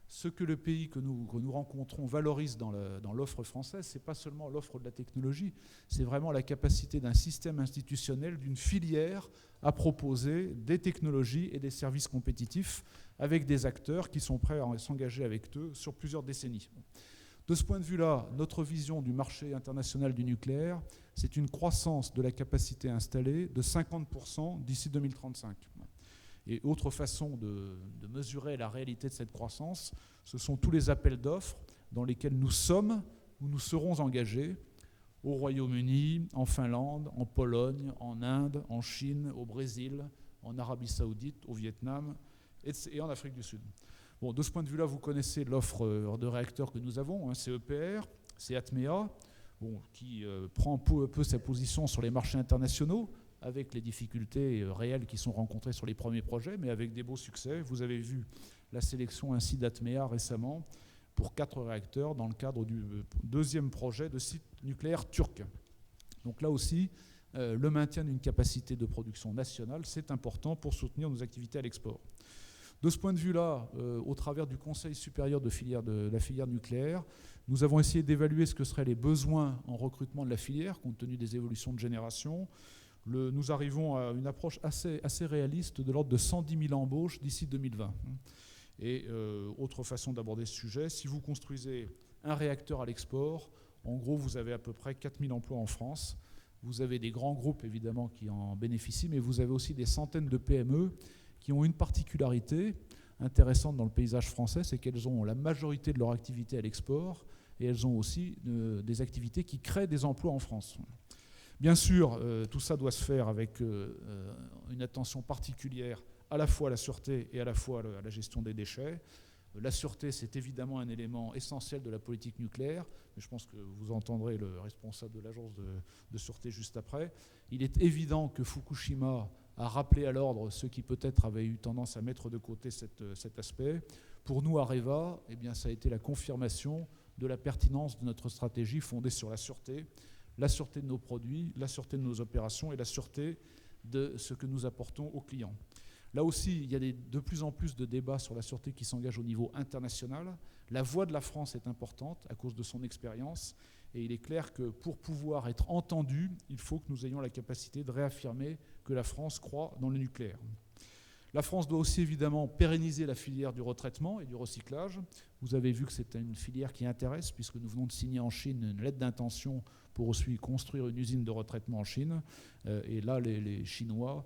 Ce que le pays que nous rencontrons valorise dans l'offre française, ce n'est pas seulement l'offre de la technologie, c'est vraiment la capacité d'un système institutionnel, d'une filière à proposer des technologies et des services compétitifs avec des acteurs qui sont prêts à s'engager avec eux sur plusieurs décennies. De ce point de vue-là, notre vision du marché international du nucléaire, c'est une croissance de la capacité installée de 50% d'ici 2035. Et autre façon de mesurer la réalité de cette croissance, ce sont tous les appels d'offres dans lesquels nous sommes ou nous serons engagés au Royaume-Uni, en Finlande, en Pologne, en Inde, en Chine, au Brésil, en Arabie Saoudite, au Vietnam et en Afrique du Sud. Bon, de ce point de vue-là, vous connaissez l'offre de réacteurs que nous avons, hein, c'est EPR, c'est Atmea, bon, qui prend peu à peu sa position sur les marchés internationaux, avec les difficultés réelles qui sont rencontrées sur les premiers projets, mais avec des beaux succès. Vous avez vu la sélection ainsi d'Atmea récemment pour 4 réacteurs dans le cadre du deuxième projet de site nucléaire turc. Donc là aussi, le maintien d'une capacité de production nationale, c'est important pour soutenir nos activités à l'export. De ce point de vue-là, au travers du Conseil supérieur de la filière nucléaire, nous avons essayé d'évaluer ce que seraient les besoins en recrutement de la filière, compte tenu des évolutions de génération. Nous arrivons à une approche assez réaliste de l'ordre de 110 000 embauches d'ici 2020. Et autre façon d'aborder ce sujet, si vous construisez un réacteur à l'export, en gros, vous avez à peu près 4 000 emplois en France. Vous avez des grands groupes, évidemment, qui en bénéficient, mais vous avez aussi des centaines de PME qui ont une particularité intéressante dans le paysage français, c'est qu'elles ont la majorité de leur activité à l'export et elles ont aussi des activités qui créent des emplois en France. Bien sûr, tout ça doit se faire avec une attention particulière à la fois à la sûreté et à la fois à la gestion des déchets. La sûreté, c'est évidemment un élément essentiel de la politique nucléaire, mais je pense que vous entendrez le responsable de l'agence de sûreté juste après. Il est évident que Fukushima a rappelé à l'ordre ceux qui peut-être avaient eu tendance à mettre de côté cet aspect. Pour nous, Areva, eh bien, ça a été la confirmation de la pertinence de notre stratégie fondée sur la sûreté de nos produits, la sûreté de nos opérations et la sûreté de ce que nous apportons aux clients. Là aussi, il y a de plus en plus de débats sur la sûreté qui s'engagent au niveau international. La voix de la France est importante à cause de son expérience. Et il est clair que pour pouvoir être entendu, il faut que nous ayons la capacité de réaffirmer que la France croit dans le nucléaire. La France doit aussi évidemment pérenniser la filière du retraitement et du recyclage. Vous avez vu que c'est une filière qui intéresse puisque nous venons de signer en Chine une lettre d'intention pour aussi construire une usine de retraitement en Chine. Et là, les Chinois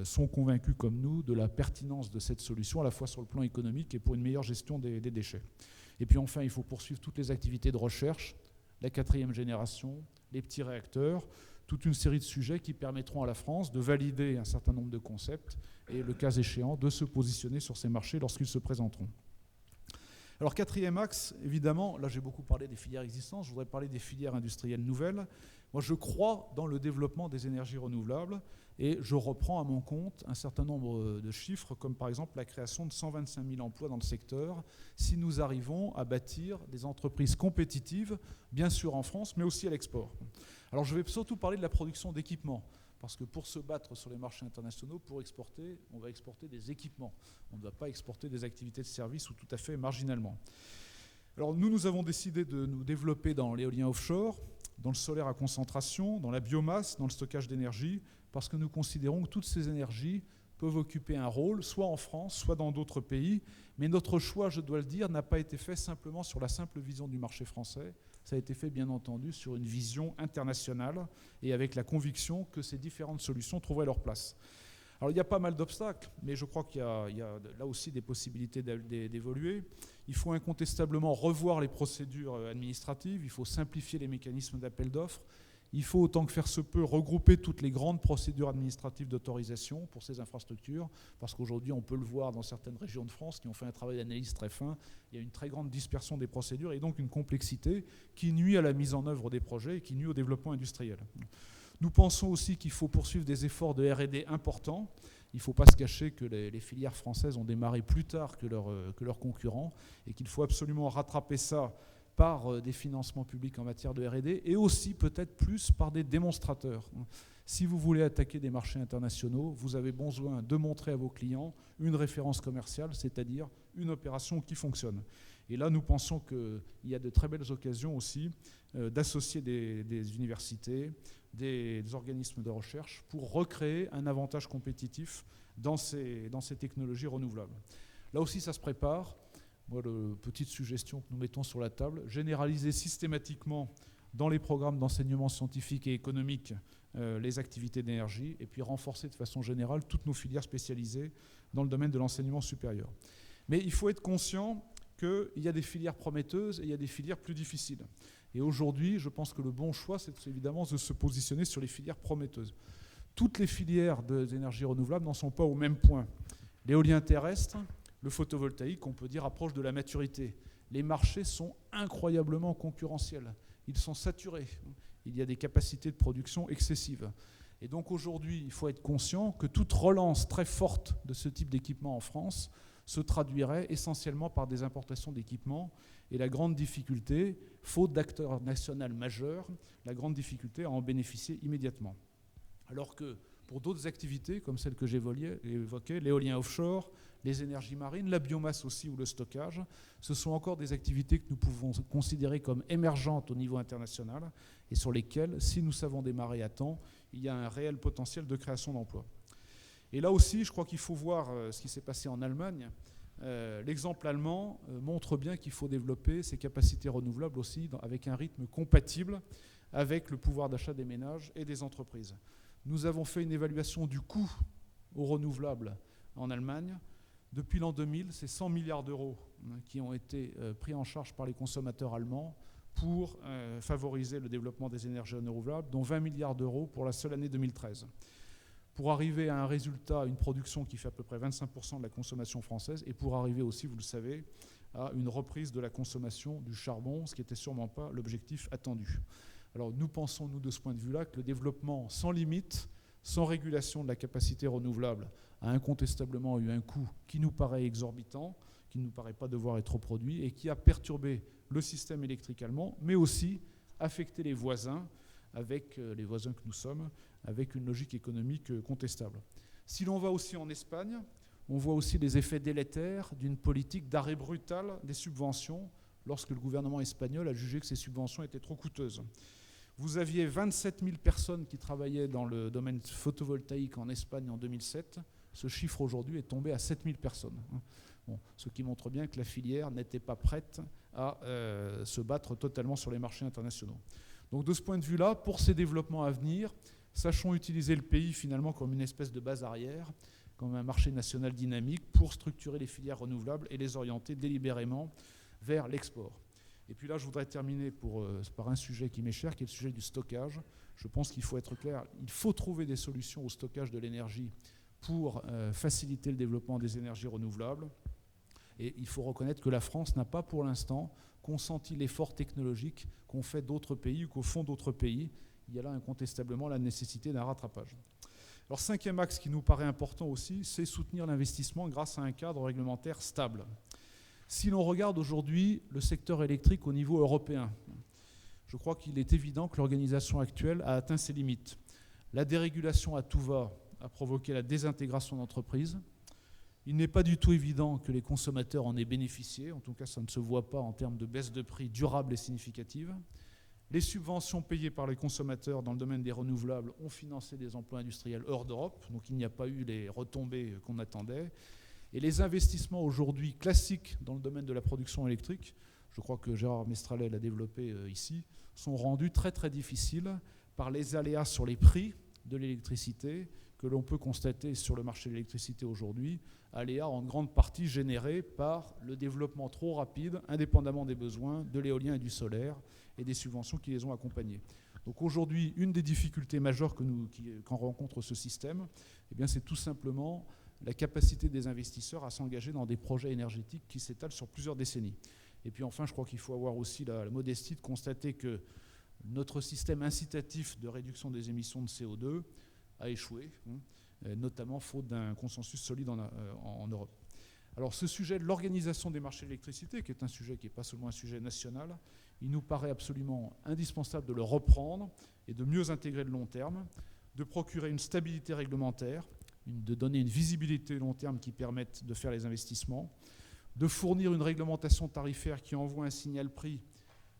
sont convaincus comme nous de la pertinence de cette solution, à la fois sur le plan économique et pour une meilleure gestion des déchets. Et puis enfin, il faut poursuivre toutes les activités de recherche, la 4e génération, les petits réacteurs, toute une série de sujets qui permettront à la France de valider un certain nombre de concepts et, le cas échéant, de se positionner sur ces marchés lorsqu'ils se présenteront. Alors, 4e axe, évidemment, là j'ai beaucoup parlé des filières existantes, je voudrais parler des filières industrielles nouvelles. Moi, je crois dans le développement des énergies renouvelables et je reprends à mon compte un certain nombre de chiffres, comme par exemple la création de 125 000 emplois dans le secteur, si nous arrivons à bâtir des entreprises compétitives, bien sûr en France, mais aussi à l'export. Alors, je vais surtout parler de la production d'équipements, parce que pour se battre sur les marchés internationaux, pour exporter, on va exporter des équipements. On ne va pas exporter des activités de service ou tout à fait marginalement. Alors, nous avons décidé de nous développer dans l'éolien offshore, dans le solaire à concentration, dans la biomasse, dans le stockage d'énergie, parce que nous considérons que toutes ces énergies peuvent occuper un rôle, soit en France, soit dans d'autres pays. Mais notre choix, je dois le dire, n'a pas été fait simplement sur la simple vision du marché français. Ça a été fait, bien entendu, sur une vision internationale et avec la conviction que ces différentes solutions trouveraient leur place. Alors, il y a pas mal d'obstacles, mais je crois qu'il y a là aussi des possibilités d'évoluer. Il faut incontestablement revoir les procédures administratives, il faut simplifier les mécanismes d'appel d'offres. Il faut, autant que faire se peut, regrouper toutes les grandes procédures administratives d'autorisation pour ces infrastructures, parce qu'aujourd'hui, on peut le voir dans certaines régions de France qui ont fait un travail d'analyse très fin, il y a une très grande dispersion des procédures et donc une complexité qui nuit à la mise en œuvre des projets et qui nuit au développement industriel. Nous pensons aussi qu'il faut poursuivre des efforts de R&D importants. Il ne faut pas se cacher que les filières françaises ont démarré plus tard que leurs concurrents et qu'il faut absolument rattraper ça par des financements publics en matière de R&D et aussi peut-être plus par des démonstrateurs. Si vous voulez attaquer des marchés internationaux, vous avez besoin de montrer à vos clients une référence commerciale, c'est-à-dire une opération qui fonctionne. Et là, nous pensons qu'il y a de très belles occasions aussi d'associer des universités, des organismes de recherche pour recréer un avantage compétitif dans ces technologies renouvelables. Là aussi, ça se prépare. Moi, petite suggestion que nous mettons sur la table, généraliser systématiquement dans les programmes d'enseignement scientifique et économique les activités d'énergie et puis renforcer de façon générale toutes nos filières spécialisées dans le domaine de l'enseignement supérieur. Mais il faut être conscient qu'il y a des filières prometteuses et il y a des filières plus difficiles. Et aujourd'hui, je pense que le bon choix, c'est évidemment de se positionner sur les filières prometteuses. Toutes les filières d'énergie renouvelable n'en sont pas au même point. L'éolien terrestre, le photovoltaïque, on peut dire, approche de la maturité. Les marchés sont incroyablement concurrentiels. Ils sont saturés. Il y a des capacités de production excessives. Et donc aujourd'hui, il faut être conscient que toute relance très forte de ce type d'équipement en France se traduirait essentiellement par des importations d'équipements. Et la grande difficulté, faute d'acteurs nationaux majeurs, la grande difficulté à en bénéficier immédiatement. Alors que pour d'autres activités, comme celles que j'évoquais, l'éolien offshore, les énergies marines, la biomasse aussi ou le stockage, ce sont encore des activités que nous pouvons considérer comme émergentes au niveau international et sur lesquelles, si nous savons démarrer à temps, il y a un réel potentiel de création d'emplois. Et là aussi, je crois qu'il faut voir ce qui s'est passé en Allemagne. L'exemple allemand montre bien qu'il faut développer ces capacités renouvelables aussi avec un rythme compatible avec le pouvoir d'achat des ménages et des entreprises. Nous avons fait une évaluation du coût aux renouvelables en Allemagne. Depuis l'an 2000, c'est 100 milliards d'euros qui ont été pris en charge par les consommateurs allemands pour favoriser le développement des énergies renouvelables, dont 20 milliards d'euros pour la seule année 2013. Pour arriver à un résultat, une production qui fait à peu près 25% de la consommation française, et pour arriver aussi, vous le savez, à une reprise de la consommation du charbon, ce qui n'était sûrement pas l'objectif attendu. Alors nous pensons, nous, de ce point de vue-là, que le développement sans limite, sans régulation de la capacité renouvelable, a incontestablement eu un coût qui nous paraît exorbitant, qui ne nous paraît pas devoir être reproduit, et qui a perturbé le système électrique allemand, mais aussi affecté les voisins, avec les voisins que nous sommes, avec une logique économique contestable. Si l'on va aussi en Espagne, on voit aussi les effets délétères d'une politique d'arrêt brutal des subventions lorsque le gouvernement espagnol a jugé que ces subventions étaient trop coûteuses. Vous aviez 27 000 personnes qui travaillaient dans le domaine photovoltaïque en Espagne en 2007. Ce chiffre aujourd'hui est tombé à 7 000 personnes. Bon, ce qui montre bien que la filière n'était pas prête à se battre totalement sur les marchés internationaux. Donc de ce point de vue-là, pour ces développements à venir, sachons utiliser le pays finalement comme une espèce de base arrière, comme un marché national dynamique pour structurer les filières renouvelables et les orienter délibérément vers l'export. Et puis là, je voudrais terminer par un sujet qui m'est cher, qui est le sujet du stockage. Je pense qu'il faut être clair, il faut trouver des solutions au stockage de l'énergie pour faciliter le développement des énergies renouvelables. Et il faut reconnaître que la France n'a pas pour l'instant consenti l'effort technologique qu'ont fait d'autres pays ou qu'au fond d'autres pays. Il y a là incontestablement la nécessité d'un rattrapage. Alors, cinquième axe qui nous paraît important aussi, c'est soutenir l'investissement grâce à un cadre réglementaire stable. Si l'on regarde aujourd'hui le secteur électrique au niveau européen, je crois qu'il est évident que l'organisation actuelle a atteint ses limites. La dérégulation à tout va a provoqué la désintégration d'entreprises. Il n'est pas du tout évident que les consommateurs en aient bénéficié, en tout cas ça ne se voit pas en termes de baisse de prix durable et significative. Les subventions payées par les consommateurs dans le domaine des renouvelables ont financé des emplois industriels hors d'Europe, donc il n'y a pas eu les retombées qu'on attendait. Et les investissements aujourd'hui classiques dans le domaine de la production électrique, je crois que Gérard Mestralet l'a développé ici, sont rendus très très difficiles par les aléas sur les prix de l'électricité que l'on peut constater sur le marché de l'électricité aujourd'hui, aléas en grande partie générés par le développement trop rapide, indépendamment des besoins, de l'éolien et du solaire et des subventions qui les ont accompagnés. Donc aujourd'hui, une des difficultés majeures qu'en rencontre ce système, eh bien, c'est tout simplement la capacité des investisseurs à s'engager dans des projets énergétiques qui s'étalent sur plusieurs décennies. Et puis enfin, je crois qu'il faut avoir aussi la modestie de constater que notre système incitatif de réduction des émissions de CO2 a échoué, notamment faute d'un consensus solide en Europe. Alors ce sujet de l'organisation des marchés de l'électricité, qui est un sujet qui n'est pas seulement un sujet national, il nous paraît absolument indispensable de le reprendre et de mieux intégrer le long terme, de procurer une stabilité réglementaire, de donner une visibilité long terme qui permette de faire les investissements, de fournir une réglementation tarifaire qui envoie un signal prix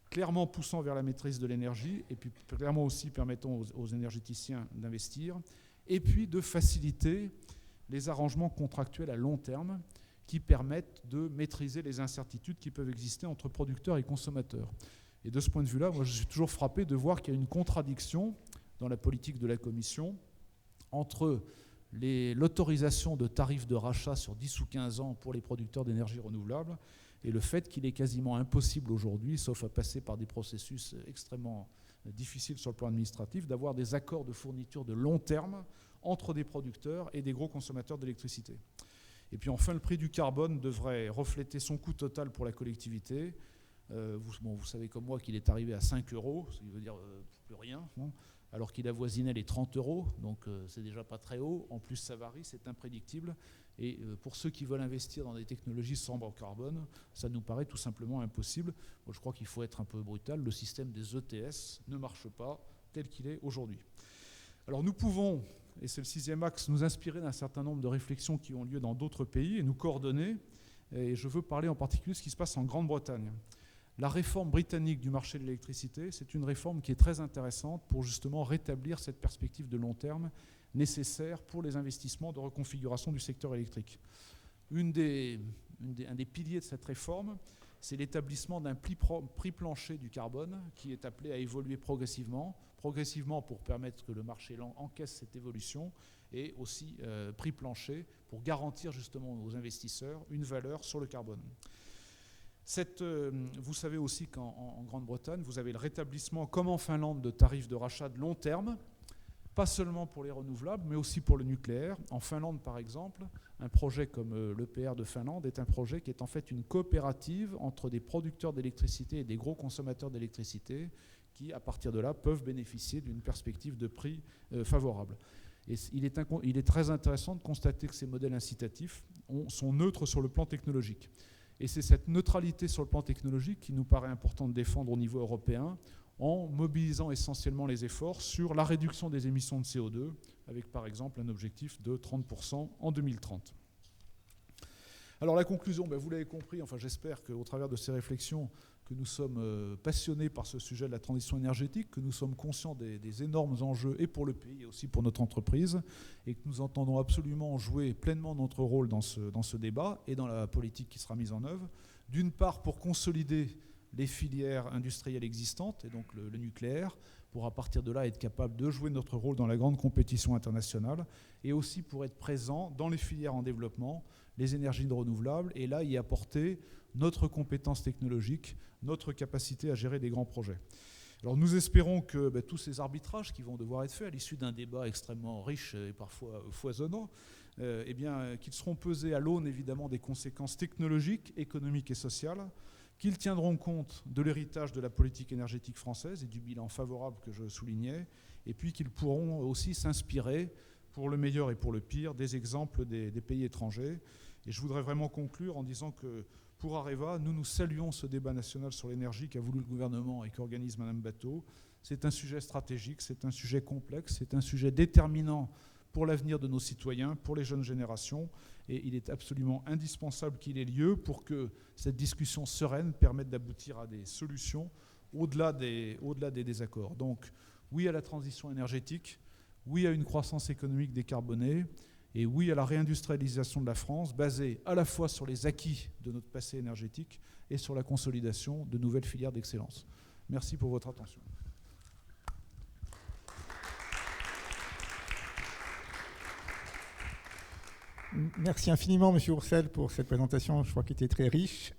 clairement poussant vers la maîtrise de l'énergie et puis clairement aussi permettant aux énergéticiens d'investir, et puis de faciliter les arrangements contractuels à long terme qui permettent de maîtriser les incertitudes qui peuvent exister entre producteurs et consommateurs. Et de ce point de vue-là, moi je suis toujours frappé de voir qu'il y a une contradiction dans la politique de la Commission entre l'autorisation de tarifs de rachat sur 10 ou 15 ans pour les producteurs d'énergie renouvelable et le fait qu'il est quasiment impossible aujourd'hui, sauf à passer par des processus extrêmement difficiles sur le plan administratif, d'avoir des accords de fourniture de long terme entre des producteurs et des gros consommateurs d'électricité. Et puis enfin, le prix du carbone devrait refléter son coût total pour la collectivité. Vous savez comme moi qu'il est arrivé à 5 €, ce qui veut dire plus rien, alors qu'il avoisinait les 30 €, donc c'est déjà pas très haut. En plus, ça varie, c'est imprédictible. Et pour ceux qui veulent investir dans des technologies sans carbone, ça nous paraît tout simplement impossible. Moi, je crois qu'il faut être un peu brutal. Le système des ETS ne marche pas tel qu'il est aujourd'hui. Alors nous pouvons, et c'est le 6e axe, nous inspirer d'un certain nombre de réflexions qui ont lieu dans d'autres pays et nous coordonner. Et je veux parler en particulier de ce qui se passe en Grande-Bretagne. La réforme britannique du marché de l'électricité, c'est une réforme qui est très intéressante pour justement rétablir cette perspective de long terme nécessaire pour les investissements de reconfiguration du secteur électrique. Un des piliers de cette réforme, c'est l'établissement d'un prix plancher du carbone qui est appelé à évoluer progressivement pour permettre que le marché encaisse cette évolution, et aussi prix plancher pour garantir justement aux investisseurs une valeur sur le carbone. Vous savez aussi qu'en Grande-Bretagne, vous avez le rétablissement, comme en Finlande, de tarifs de rachat de long terme, pas seulement pour les renouvelables, mais aussi pour le nucléaire. En Finlande, par exemple, un projet comme l'EPR de Finlande est un projet qui est en fait une coopérative entre des producteurs d'électricité et des gros consommateurs d'électricité qui, à partir de là, peuvent bénéficier d'une perspective de prix favorable. Et il est très intéressant de constater que ces modèles incitatifs sont neutres sur le plan technologique. Et c'est cette neutralité sur le plan technologique qui nous paraît important de défendre au niveau européen, en mobilisant essentiellement les efforts sur la réduction des émissions de CO2, avec par exemple un objectif de 30% en 2030. Alors la conclusion, vous l'avez compris, enfin j'espère qu'au travers de ces réflexions, que nous sommes passionnés par ce sujet de la transition énergétique, que nous sommes conscients des énormes enjeux et pour le pays et aussi pour notre entreprise, et que nous entendons absolument jouer pleinement notre rôle dans ce débat et dans la politique qui sera mise en œuvre, d'une part pour consolider les filières industrielles existantes, et donc le nucléaire, pour à partir de là être capable de jouer notre rôle dans la grande compétition internationale, et aussi pour être présent dans les filières en développement, les énergies renouvelables, et là y apporter notre compétence technologique, notre capacité à gérer des grands projets. Alors nous espérons que tous ces arbitrages qui vont devoir être faits à l'issue d'un débat extrêmement riche et parfois foisonnant, qu'ils seront pesés à l'aune évidemment des conséquences technologiques, économiques et sociales, qu'ils tiendront compte de l'héritage de la politique énergétique française et du bilan favorable que je soulignais, et puis qu'ils pourront aussi s'inspirer, pour le meilleur et pour le pire, des exemples des pays étrangers. Et je voudrais vraiment conclure en disant que pour Areva, nous saluons ce débat national sur l'énergie qu'a voulu le gouvernement et qu'organise Mme Batteau. C'est un sujet stratégique, c'est un sujet complexe, c'est un sujet déterminant pour l'avenir de nos citoyens, pour les jeunes générations, et il est absolument indispensable qu'il ait lieu pour que cette discussion sereine permette d'aboutir à des solutions au-delà des désaccords. Donc, oui à la transition énergétique, oui à une croissance économique décarbonée, et oui à la réindustrialisation de la France, basée à la fois sur les acquis de notre passé énergétique et sur la consolidation de nouvelles filières d'excellence. Merci pour votre attention. Merci infiniment, M. Oursel, pour cette présentation, je crois qu'elle était très riche,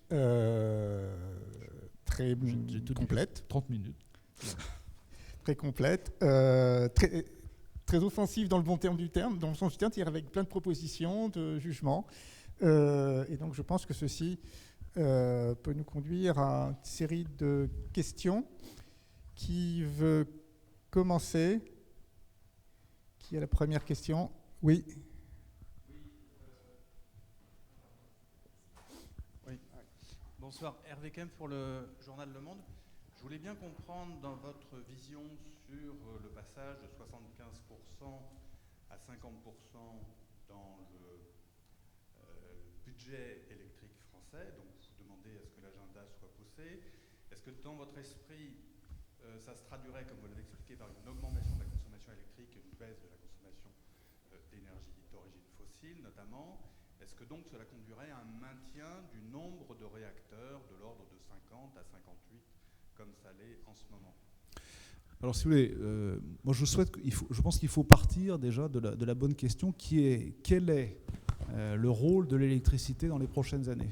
très complète. 30 minutes. Très complète, très offensive dans le bon terme du terme, dans le sens du terme, c'est-à-dire avec plein de propositions, de jugements. Et donc je pense que ceci peut nous conduire à une série de questions. Qui veut commencer? Qui a la première question? Oui. Bonsoir, Hervé Kempf pour le journal Le Monde. Je voulais bien comprendre dans votre vision sur le passage de 75% à 50% dans le budget électrique français. Donc vous demandez à ce que l'agenda soit poussé. Est-ce que dans votre esprit, ça se traduirait, comme vous l'avez expliqué, par une augmentation de la consommation électrique et une baisse de la consommation d'énergie d'origine fossile notamment? Est-ce que donc cela conduirait à un maintien du nombre de réacteurs de l'ordre de 50 à 58, comme ça l'est en ce moment? Alors si vous voulez, moi je pense qu'il faut partir déjà de la bonne question qui est quel est le rôle de l'électricité dans les prochaines années.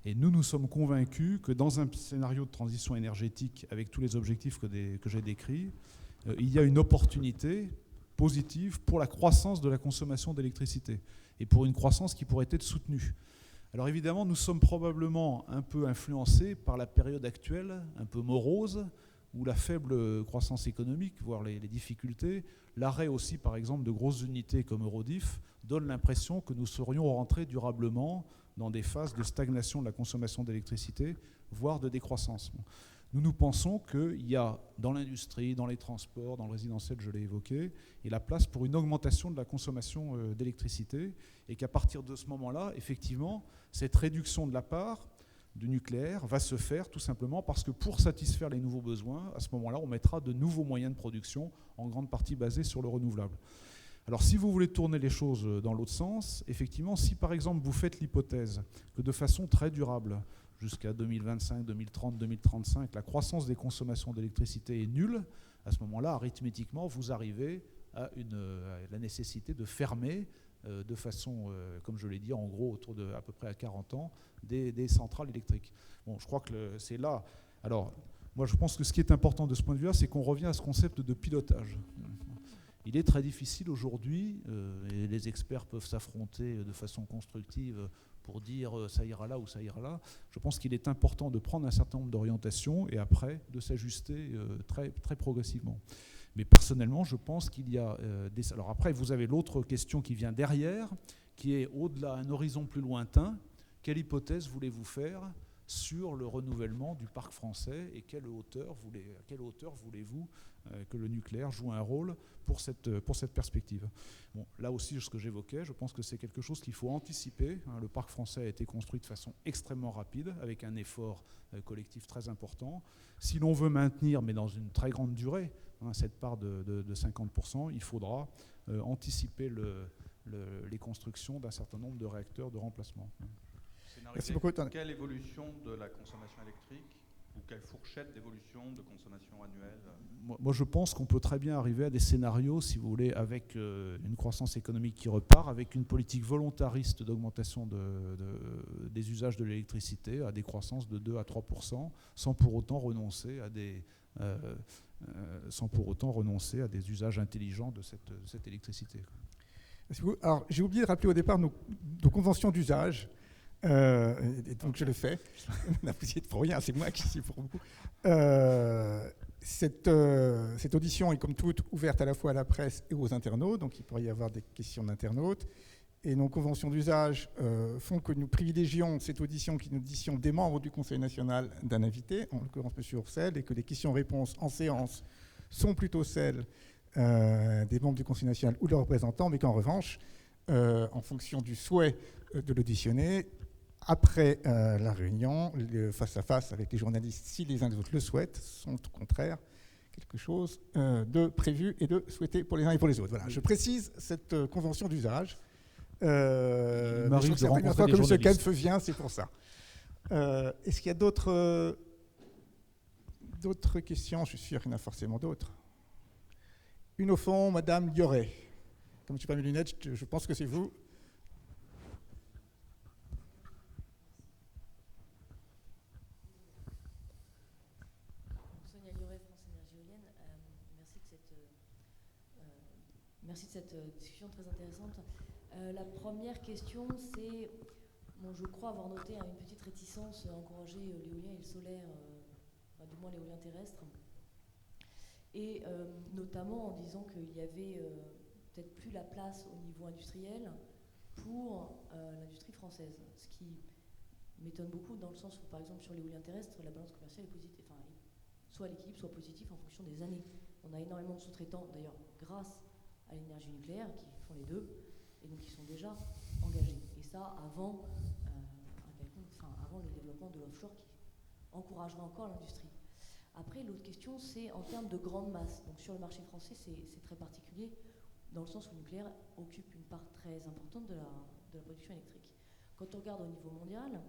Et nous sommes convaincus que dans un scénario de transition énergétique, avec tous les objectifs que j'ai décrits, il y a une opportunité positive pour la croissance de la consommation d'électricité et pour une croissance qui pourrait être soutenue. Alors évidemment, nous sommes probablement un peu influencés par la période actuelle, un peu morose, où la faible croissance économique, voire les difficultés, l'arrêt aussi par exemple de grosses unités comme Eurodif, donne l'impression que nous serions rentrés durablement dans des phases de stagnation de la consommation d'électricité, voire de décroissance. Nous pensons qu'il y a dans l'industrie, dans les transports, dans le résidentiel, je l'ai évoqué, et la place pour une augmentation de la consommation d'électricité, et qu'à partir de ce moment-là, effectivement, cette réduction de la part du nucléaire va se faire tout simplement parce que pour satisfaire les nouveaux besoins, à ce moment-là, on mettra de nouveaux moyens de production, en grande partie basés sur le renouvelable. Alors si vous voulez tourner les choses dans l'autre sens, effectivement, si par exemple vous faites l'hypothèse que de façon très durable, jusqu'à 2025, 2030, 2035, la croissance des consommations d'électricité est nulle, à ce moment-là, arithmétiquement, vous arrivez à la nécessité de fermer de façon, comme je l'ai dit, en gros, autour de à peu près à 40 ans, des centrales électriques. Bon, je crois que c'est là. Alors, moi, je pense que ce qui est important de ce point de vue-là, c'est qu'on revient à ce concept de pilotage. Il est très difficile aujourd'hui, et les experts peuvent s'affronter de façon constructive pour dire ça ira là ou ça ira là. Je pense qu'il est important de prendre un certain nombre d'orientations et après de s'ajuster très, très progressivement. Mais personnellement, je pense qu'il y a des... Alors après, vous avez l'autre question qui vient derrière, qui est au-delà, un horizon plus lointain. Quelle hypothèse voulez-vous faire sur le renouvellement du parc français et à quelle hauteur voulez-vous que le nucléaire joue un rôle pour cette perspective. Bon, là aussi, ce que j'évoquais, je pense que c'est quelque chose qu'il faut anticiper. Le parc français a été construit de façon extrêmement rapide, avec un effort collectif très important. Si l'on veut maintenir, mais dans une très grande durée, cette part de 50%, il faudra anticiper les constructions d'un certain nombre de réacteurs de remplacement. Merci beaucoup. Quelle évolution de la consommation électrique ou quelle fourchette d'évolution de consommation annuelle? Moi, je pense qu'on peut très bien arriver à des scénarios, si vous voulez, avec une croissance économique qui repart, avec une politique volontariste d'augmentation des usages de l'électricité, à des croissances de 2 à 3%, sans pour autant renoncer à des usages intelligents de cette électricité. Alors, j'ai oublié de rappeler au départ nos conventions d'usage. Et donc je le fais. Vous y êtes pour rien, c'est moi qui suis pour vous. Cette audition est comme toute ouverte à la fois à la presse et aux internautes, donc il pourrait y avoir des questions d'internautes. Et nos conventions d'usage font que nous privilégions cette audition qui est une audition des membres du Conseil national d'un invité, en l'occurrence M. Ourcel, et que les questions-réponses en séance sont plutôt celles des membres du Conseil national ou de leurs représentants, mais qu'en revanche, en fonction du souhait de l'auditionné, après la réunion, le face-à-face avec les journalistes, si les uns des autres le souhaitent, sont au contraire quelque chose de prévu et de souhaité pour les uns et pour les autres. Voilà, je précise cette convention d'usage. Il m'arrive de rencontrer fois des que M. journalistes. Kempf vient, c'est pour ça. Est-ce qu'il y a d'autres questions? Je suis sûr qu'il y en a forcément d'autres. Une au fond, Madame Lioré. Comme je n'ai pas mes lunettes, je pense que c'est vous. Merci de cette discussion très intéressante. La première question, c'est, je crois avoir noté une petite réticence à encourager l'éolien et le solaire, du moins l'éolien terrestre, et notamment en disant qu'il y avait peut-être plus la place au niveau industriel pour l'industrie française, ce qui m'étonne beaucoup dans le sens où, par exemple, sur l'éolien terrestre, la balance commerciale est positive, soit l'équilibre soit positif en fonction des années. On a énormément de sous-traitants, d'ailleurs, grâce à l'énergie nucléaire, qui font les deux, et donc qui sont déjà engagés. Et ça, avant le développement de l'offshore qui encouragera encore l'industrie. Après, l'autre question, c'est en termes de grande masse. Donc sur le marché français, c'est très particulier, dans le sens où le nucléaire occupe une part très importante de la production électrique. Quand on regarde au niveau mondial,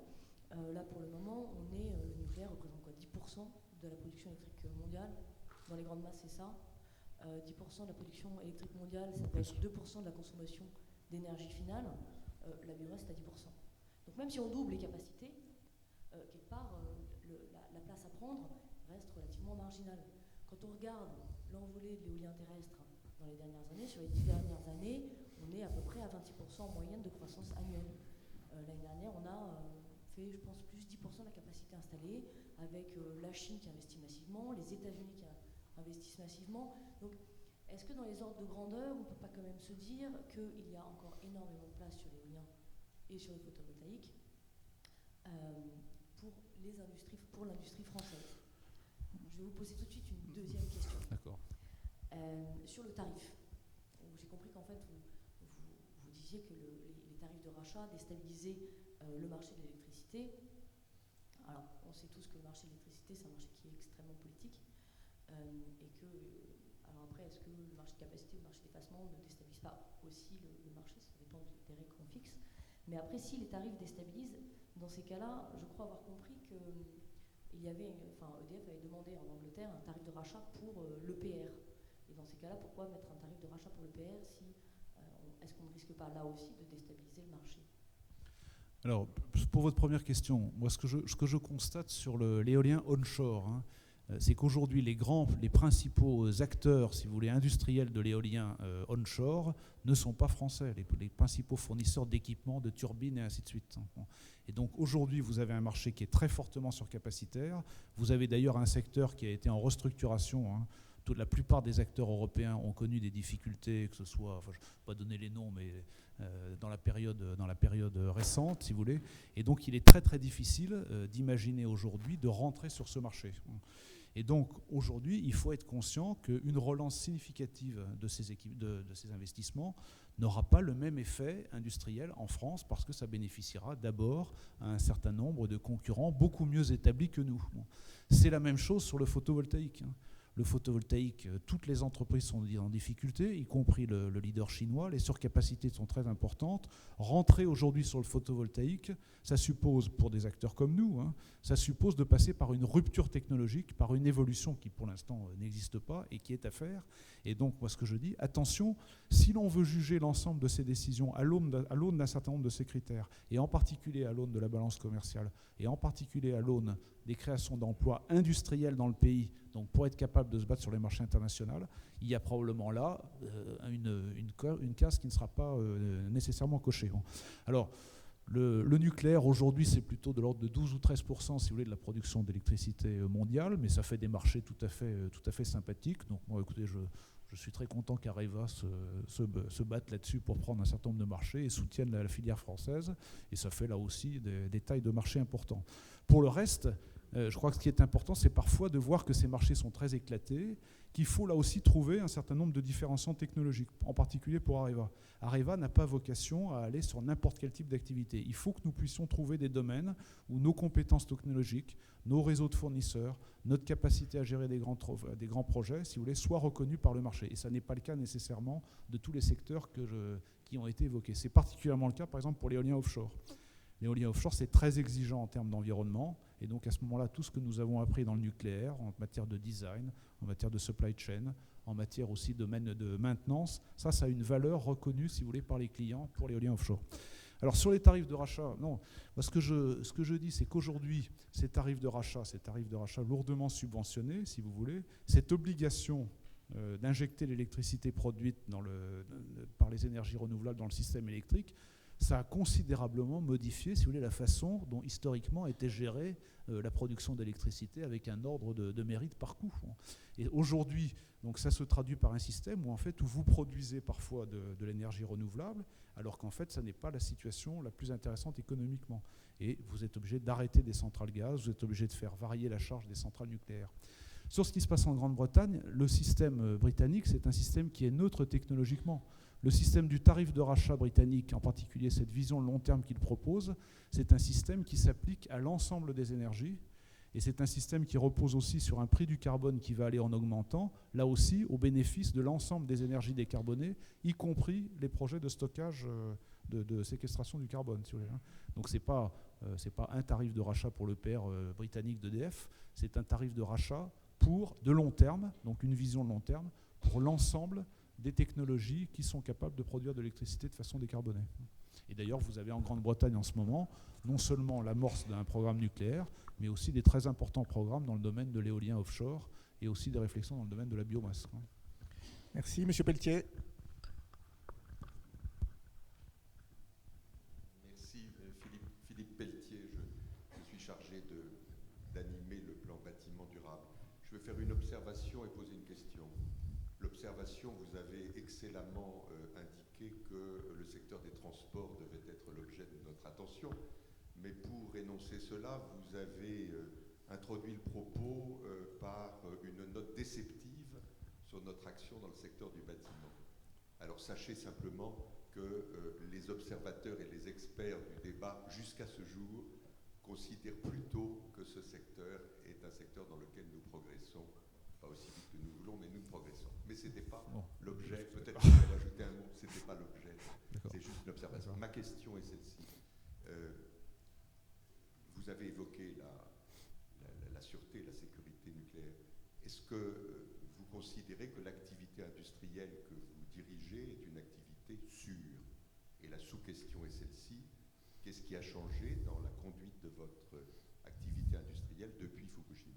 là pour le moment, le nucléaire représente quoi, 10% de la production électrique mondiale. Dans les grandes masses, c'est ça. 10% de la production électrique mondiale, ça peut être 2% de la consommation d'énergie finale. La biomassa, c'est à 10%. Donc même si on double les capacités, quelque part, la place à prendre reste relativement marginale. Quand on regarde l'envolée de l'éolien terrestre dans les dernières années, sur les 10 dernières années, on est à peu près à 26% en moyenne de croissance annuelle. L'année dernière, on a fait, je pense, plus 10% de la capacité installée, avec la Chine qui investit massivement, les États-Unis qui investissent massivement. Donc, est-ce que dans les ordres de grandeur, on ne peut pas quand même se dire qu'il y a encore énormément de place sur l'éolien et sur le photovoltaïque pour l'industrie française? Je vais vous poser tout de suite une deuxième question. D'accord. Sur le tarif, j'ai compris qu'en fait, vous disiez que les tarifs de rachat déstabilisaient le marché de l'électricité. Alors, on sait tous que le marché de l'électricité, c'est un marché qui est extrêmement politique. Et que, alors après, est-ce que le marché de capacité ou le marché d'effacement ne déstabilise pas aussi le marché? Ça dépend des règles qu'on fixe. Mais après, si les tarifs déstabilisent, dans ces cas-là, je crois avoir compris que EDF avait demandé en Angleterre un tarif de rachat pour l'EPR. Et dans ces cas-là, pourquoi mettre un tarif de rachat pour l'EPR si est-ce qu'on ne risque pas là aussi de déstabiliser le marché? Alors, pour votre première question, moi ce que je constate sur l'éolien onshore, c'est qu'aujourd'hui les principaux acteurs, si vous voulez, industriels de l'éolien onshore ne sont pas français, les principaux fournisseurs d'équipements, de turbines et ainsi de suite. Et donc aujourd'hui, vous avez un marché qui est très fortement surcapacitaire. Vous avez d'ailleurs un secteur qui a été en restructuration. La plupart des acteurs européens ont connu des difficultés, que ce soit, je ne vais pas donner les noms, mais dans la période récente, si vous voulez. Et donc il est très très difficile d'imaginer aujourd'hui de rentrer sur ce marché. Et donc aujourd'hui, il faut être conscient qu'une relance significative de ces investissements n'aura pas le même effet industriel en France parce que ça bénéficiera d'abord à un certain nombre de concurrents beaucoup mieux établis que nous. C'est la même chose sur le photovoltaïque. Le photovoltaïque, toutes les entreprises sont en difficulté, y compris le leader chinois. Les surcapacités sont très importantes. Rentrer aujourd'hui sur le photovoltaïque, ça suppose, pour des acteurs comme nous, ça suppose de passer par une rupture technologique, par une évolution qui pour l'instant n'existe pas et qui est à faire. Et donc, moi ce que je dis, attention, si l'on veut juger l'ensemble de ces décisions à l'aune d'un certain nombre de ces critères, et en particulier à l'aune de la balance commerciale, et en particulier à l'aune des créations d'emplois industriels dans le pays, donc pour être capable de se battre sur les marchés internationaux, il y a probablement là une case qui ne sera pas nécessairement cochée. Alors, le nucléaire, aujourd'hui, c'est plutôt de l'ordre de 12 ou 13%, si vous voulez, de la production d'électricité mondiale, mais ça fait des marchés tout à fait sympathiques. Donc, moi, écoutez, je suis très content qu'Areva se batte là-dessus pour prendre un certain nombre de marchés et soutienne la filière française. Et ça fait là aussi des tailles de marché importants. Pour le reste, je crois que ce qui est important, c'est parfois de voir que ces marchés sont très éclatés, qu'il faut là aussi trouver un certain nombre de différenciants technologiques, en particulier pour Areva. Areva n'a pas vocation à aller sur n'importe quel type d'activité. Il faut que nous puissions trouver des domaines où nos compétences technologiques, nos réseaux de fournisseurs, notre capacité à gérer des grands projets, si vous voulez, soient reconnus par le marché. Et ça n'est pas le cas nécessairement de tous les secteurs qui ont été évoqués. C'est particulièrement le cas, par exemple, pour l'éolien offshore. L'éolien offshore, c'est très exigeant en termes d'environnement. Et donc, à ce moment-là, tout ce que nous avons appris dans le nucléaire, en matière de design, en matière de supply chain, en matière aussi de maintenance, ça a une valeur reconnue, si vous voulez, par les clients pour l'éolien offshore. Alors, sur les tarifs de rachat, non. Moi, ce que je dis, c'est qu'aujourd'hui, ces tarifs de rachat lourdement subventionnés, si vous voulez, cette obligation d'injecter l'électricité produite par les énergies renouvelables dans le système électrique, ça a considérablement modifié, si vous voulez, la façon dont historiquement était gérée la production d'électricité avec un ordre de mérite par coût. Et aujourd'hui, donc ça se traduit par un système où vous produisez parfois de l'énergie renouvelable, alors qu'en fait, ça n'est pas la situation la plus intéressante économiquement. Et vous êtes obligé d'arrêter des centrales gaz, vous êtes obligé de faire varier la charge des centrales nucléaires. Sur ce qui se passe en Grande-Bretagne, le système britannique, c'est un système qui est neutre technologiquement. Le système du tarif de rachat britannique, en particulier cette vision long terme qu'il propose, c'est un système qui s'applique à l'ensemble des énergies et c'est un système qui repose aussi sur un prix du carbone qui va aller en augmentant, là aussi au bénéfice de l'ensemble des énergies décarbonées, y compris les projets de stockage de séquestration du carbone. Si vous voulez. Donc c'est pas un tarif de rachat pour le l'EPR britannique d'EDF, c'est un tarif de rachat pour de long terme, donc une vision de long terme, pour l'ensemble des technologies qui sont capables de produire de l'électricité de façon décarbonée. Et d'ailleurs, vous avez en Grande-Bretagne en ce moment non seulement l'amorce d'un programme nucléaire, mais aussi des très importants programmes dans le domaine de l'éolien offshore et aussi des réflexions dans le domaine de la biomasse. Merci, Monsieur Pelletier. Merci, Philippe Pelletier. Je suis chargé d'animer le plan bâtiment durable. Je vais faire une observation et poser une question. L'observation, vous avez excellemment indiqué que le secteur des transports devait être l'objet de notre attention. Mais pour énoncer cela, vous avez introduit le propos par une note déceptive sur notre action dans le secteur du bâtiment. Alors sachez simplement que les observateurs et les experts du débat jusqu'à ce jour considèrent plutôt que ce secteur est un secteur dans lequel nous progressons, pas aussi vite que nous voulons, mais nous progressons. Mais ce n'était pas l'objet, peut-être que je vais rajouter un mot, ce n'était pas l'objet, c'est juste une observation. Ma question est celle-ci. Vous avez évoqué la sûreté, la sécurité nucléaire. Est-ce que vous considérez que l'activité industrielle que vous dirigez est une activité sûre? Et la sous-question est celle-ci. Qu'est-ce qui a changé dans la conduite de votre activité industrielle depuis Fukushima?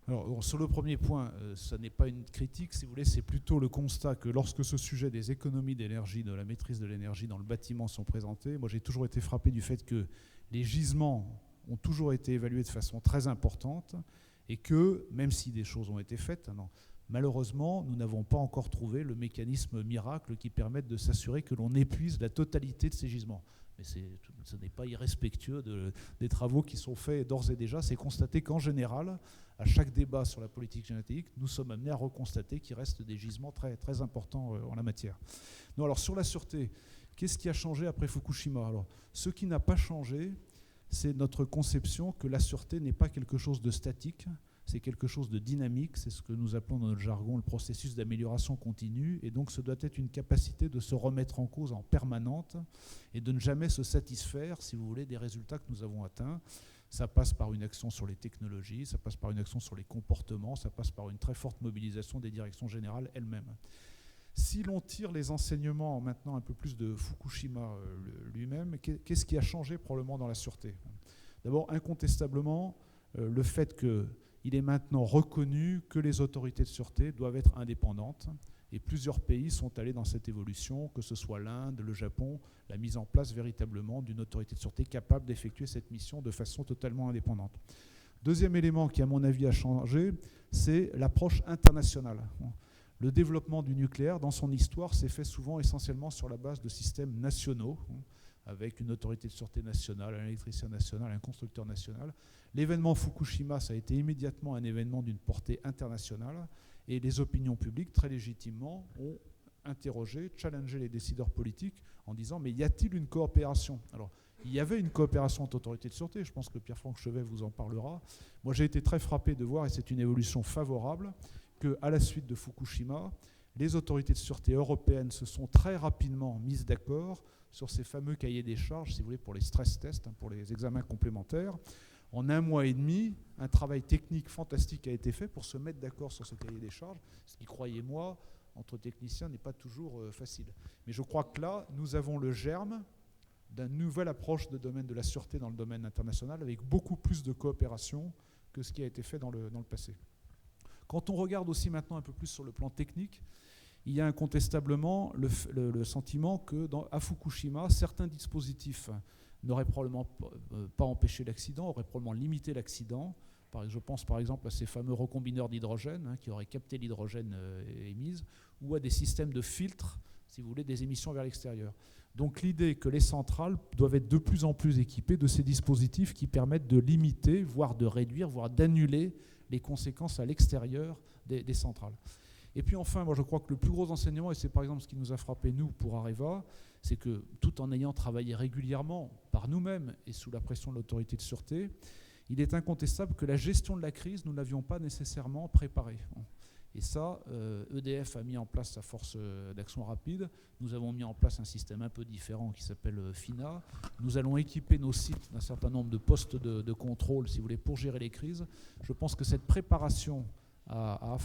Alors, sur le premier point, ça n'est pas une critique, si vous voulez, c'est plutôt le constat que lorsque ce sujet des économies d'énergie, de la maîtrise de l'énergie dans le bâtiment sont présentés, moi j'ai toujours été frappé du fait que les gisements ont toujours été évalués de façon très importante et que, même si des choses ont été faites, malheureusement, nous n'avons pas encore trouvé le mécanisme miracle qui permette de s'assurer que l'on épuise la totalité de ces gisements. Mais ce n'est pas irrespectueux des travaux qui sont faits d'ores et déjà. C'est constater qu'en général, à chaque débat sur la politique énergétique, nous sommes amenés à reconstater qu'il reste des gisements très, très importants en la matière. Non, alors sur la sûreté, qu'est-ce qui a changé après Fukushima? Alors, ce qui n'a pas changé, c'est notre conception que la sûreté n'est pas quelque chose de statique, c'est quelque chose de dynamique, c'est ce que nous appelons dans notre jargon le processus d'amélioration continue, et donc ce doit être une capacité de se remettre en cause en permanente et de ne jamais se satisfaire, si vous voulez, des résultats que nous avons atteints. Ça passe par une action sur les technologies, ça passe par une action sur les comportements, ça passe par une très forte mobilisation des directions générales elles-mêmes. Si l'on tire les enseignements maintenant un peu plus de Fukushima lui-même, qu'est-ce qui a changé probablement dans la sûreté? D'abord, incontestablement, le fait qu'il est maintenant reconnu que les autorités de sûreté doivent être indépendantes, et plusieurs pays sont allés dans cette évolution, que ce soit l'Inde, le Japon, la mise en place véritablement d'une autorité de sûreté capable d'effectuer cette mission de façon totalement indépendante. Deuxième élément qui, à mon avis, a changé, c'est l'approche internationale. Le développement du nucléaire, dans son histoire, s'est fait souvent essentiellement sur la base de systèmes nationaux, avec une autorité de sûreté nationale, un électricien national, un constructeur national. L'événement Fukushima, ça a été immédiatement un événement d'une portée internationale, et les opinions publiques, très légitimement, ont interrogé, challengé les décideurs politiques en disant « mais y a-t-il une coopération ?» Alors, il y avait une coopération entre autorités de sûreté, je pense que Pierre-Franck Chevet vous en parlera. Moi, j'ai été très frappé de voir, et c'est une évolution favorable, qu'à la suite de Fukushima, les autorités de sûreté européennes se sont très rapidement mises d'accord sur ces fameux cahiers des charges, si vous voulez, pour les stress tests, pour les examens complémentaires. En 1 mois et demi, un travail technique fantastique a été fait pour se mettre d'accord sur ce cahier des charges, ce qui, croyez-moi, entre techniciens n'est pas toujours facile. Mais je crois que là, nous avons le germe d'une nouvelle approche de domaine de la sûreté dans le domaine international, avec beaucoup plus de coopération que ce qui a été fait dans le passé. Quand on regarde aussi maintenant un peu plus sur le plan technique, il y a incontestablement le sentiment qu'à Fukushima, certains dispositifs n'auraient probablement pas empêché l'accident, auraient probablement limité l'accident. Je pense par exemple à ces fameux recombineurs d'hydrogène qui auraient capté l'hydrogène émise, ou à des systèmes de filtres, si vous voulez, des émissions vers l'extérieur. Donc l'idée que les centrales doivent être de plus en plus équipées de ces dispositifs qui permettent de limiter, voire de réduire, voire d'annuler les conséquences à l'extérieur des centrales. Et puis enfin, moi je crois que le plus gros enseignement, et c'est par exemple ce qui nous a frappé nous pour Areva, c'est que tout en ayant travaillé régulièrement par nous-mêmes et sous la pression de l'autorité de sûreté, il est incontestable que la gestion de la crise, nous ne l'avions pas nécessairement préparée. Et ça, EDF a mis en place sa force d'action rapide. Nous avons mis en place un système un peu différent qui s'appelle FINA. Nous allons équiper nos sites d'un certain nombre de postes de contrôle, si vous voulez, pour gérer les crises. Je pense que cette préparation à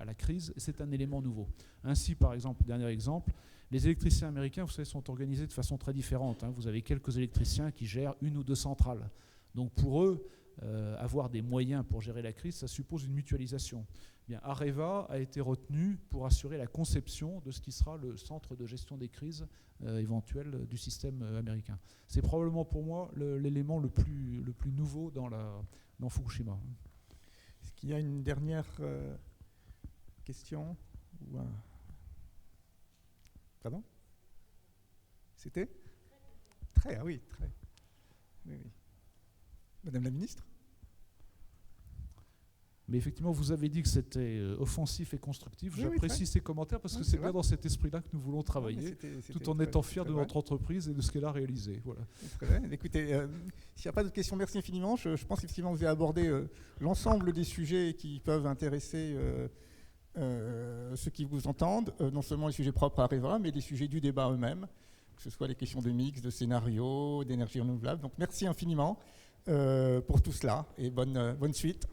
la crise, et c'est un élément nouveau. Ainsi, par exemple, dernier exemple, les électriciens américains, vous savez, sont organisés de façon très différente. Vous avez quelques électriciens qui gèrent 1 ou 2 centrales. Donc pour eux, avoir des moyens pour gérer la crise, ça suppose une mutualisation. Bien, Areva a été retenu pour assurer la conception de ce qui sera le centre de gestion des crises éventuelles du système américain. C'est probablement pour moi l'élément le plus nouveau dans Fukushima. Est-ce qu'il y a une dernière question ou Pardon? C'était? Ah oui, très. Oui. Madame la ministre? Mais effectivement, vous avez dit que c'était offensif et constructif. Oui, J'apprécie ces commentaires parce que c'est bien dans cet esprit-là que nous voulons travailler, tout en étant fiers de notre entreprise et de ce qu'elle a réalisé. Voilà. Très bien. Écoutez, s'il n'y a pas d'autres questions, merci infiniment. Je pense effectivement que vous avez abordé l'ensemble des sujets qui peuvent intéresser ceux qui vous entendent, non seulement les sujets propres à Areva, mais les sujets du débat eux-mêmes, que ce soit les questions de mix, de scénario, d'énergie renouvelable. Donc merci infiniment pour tout cela et bonne suite.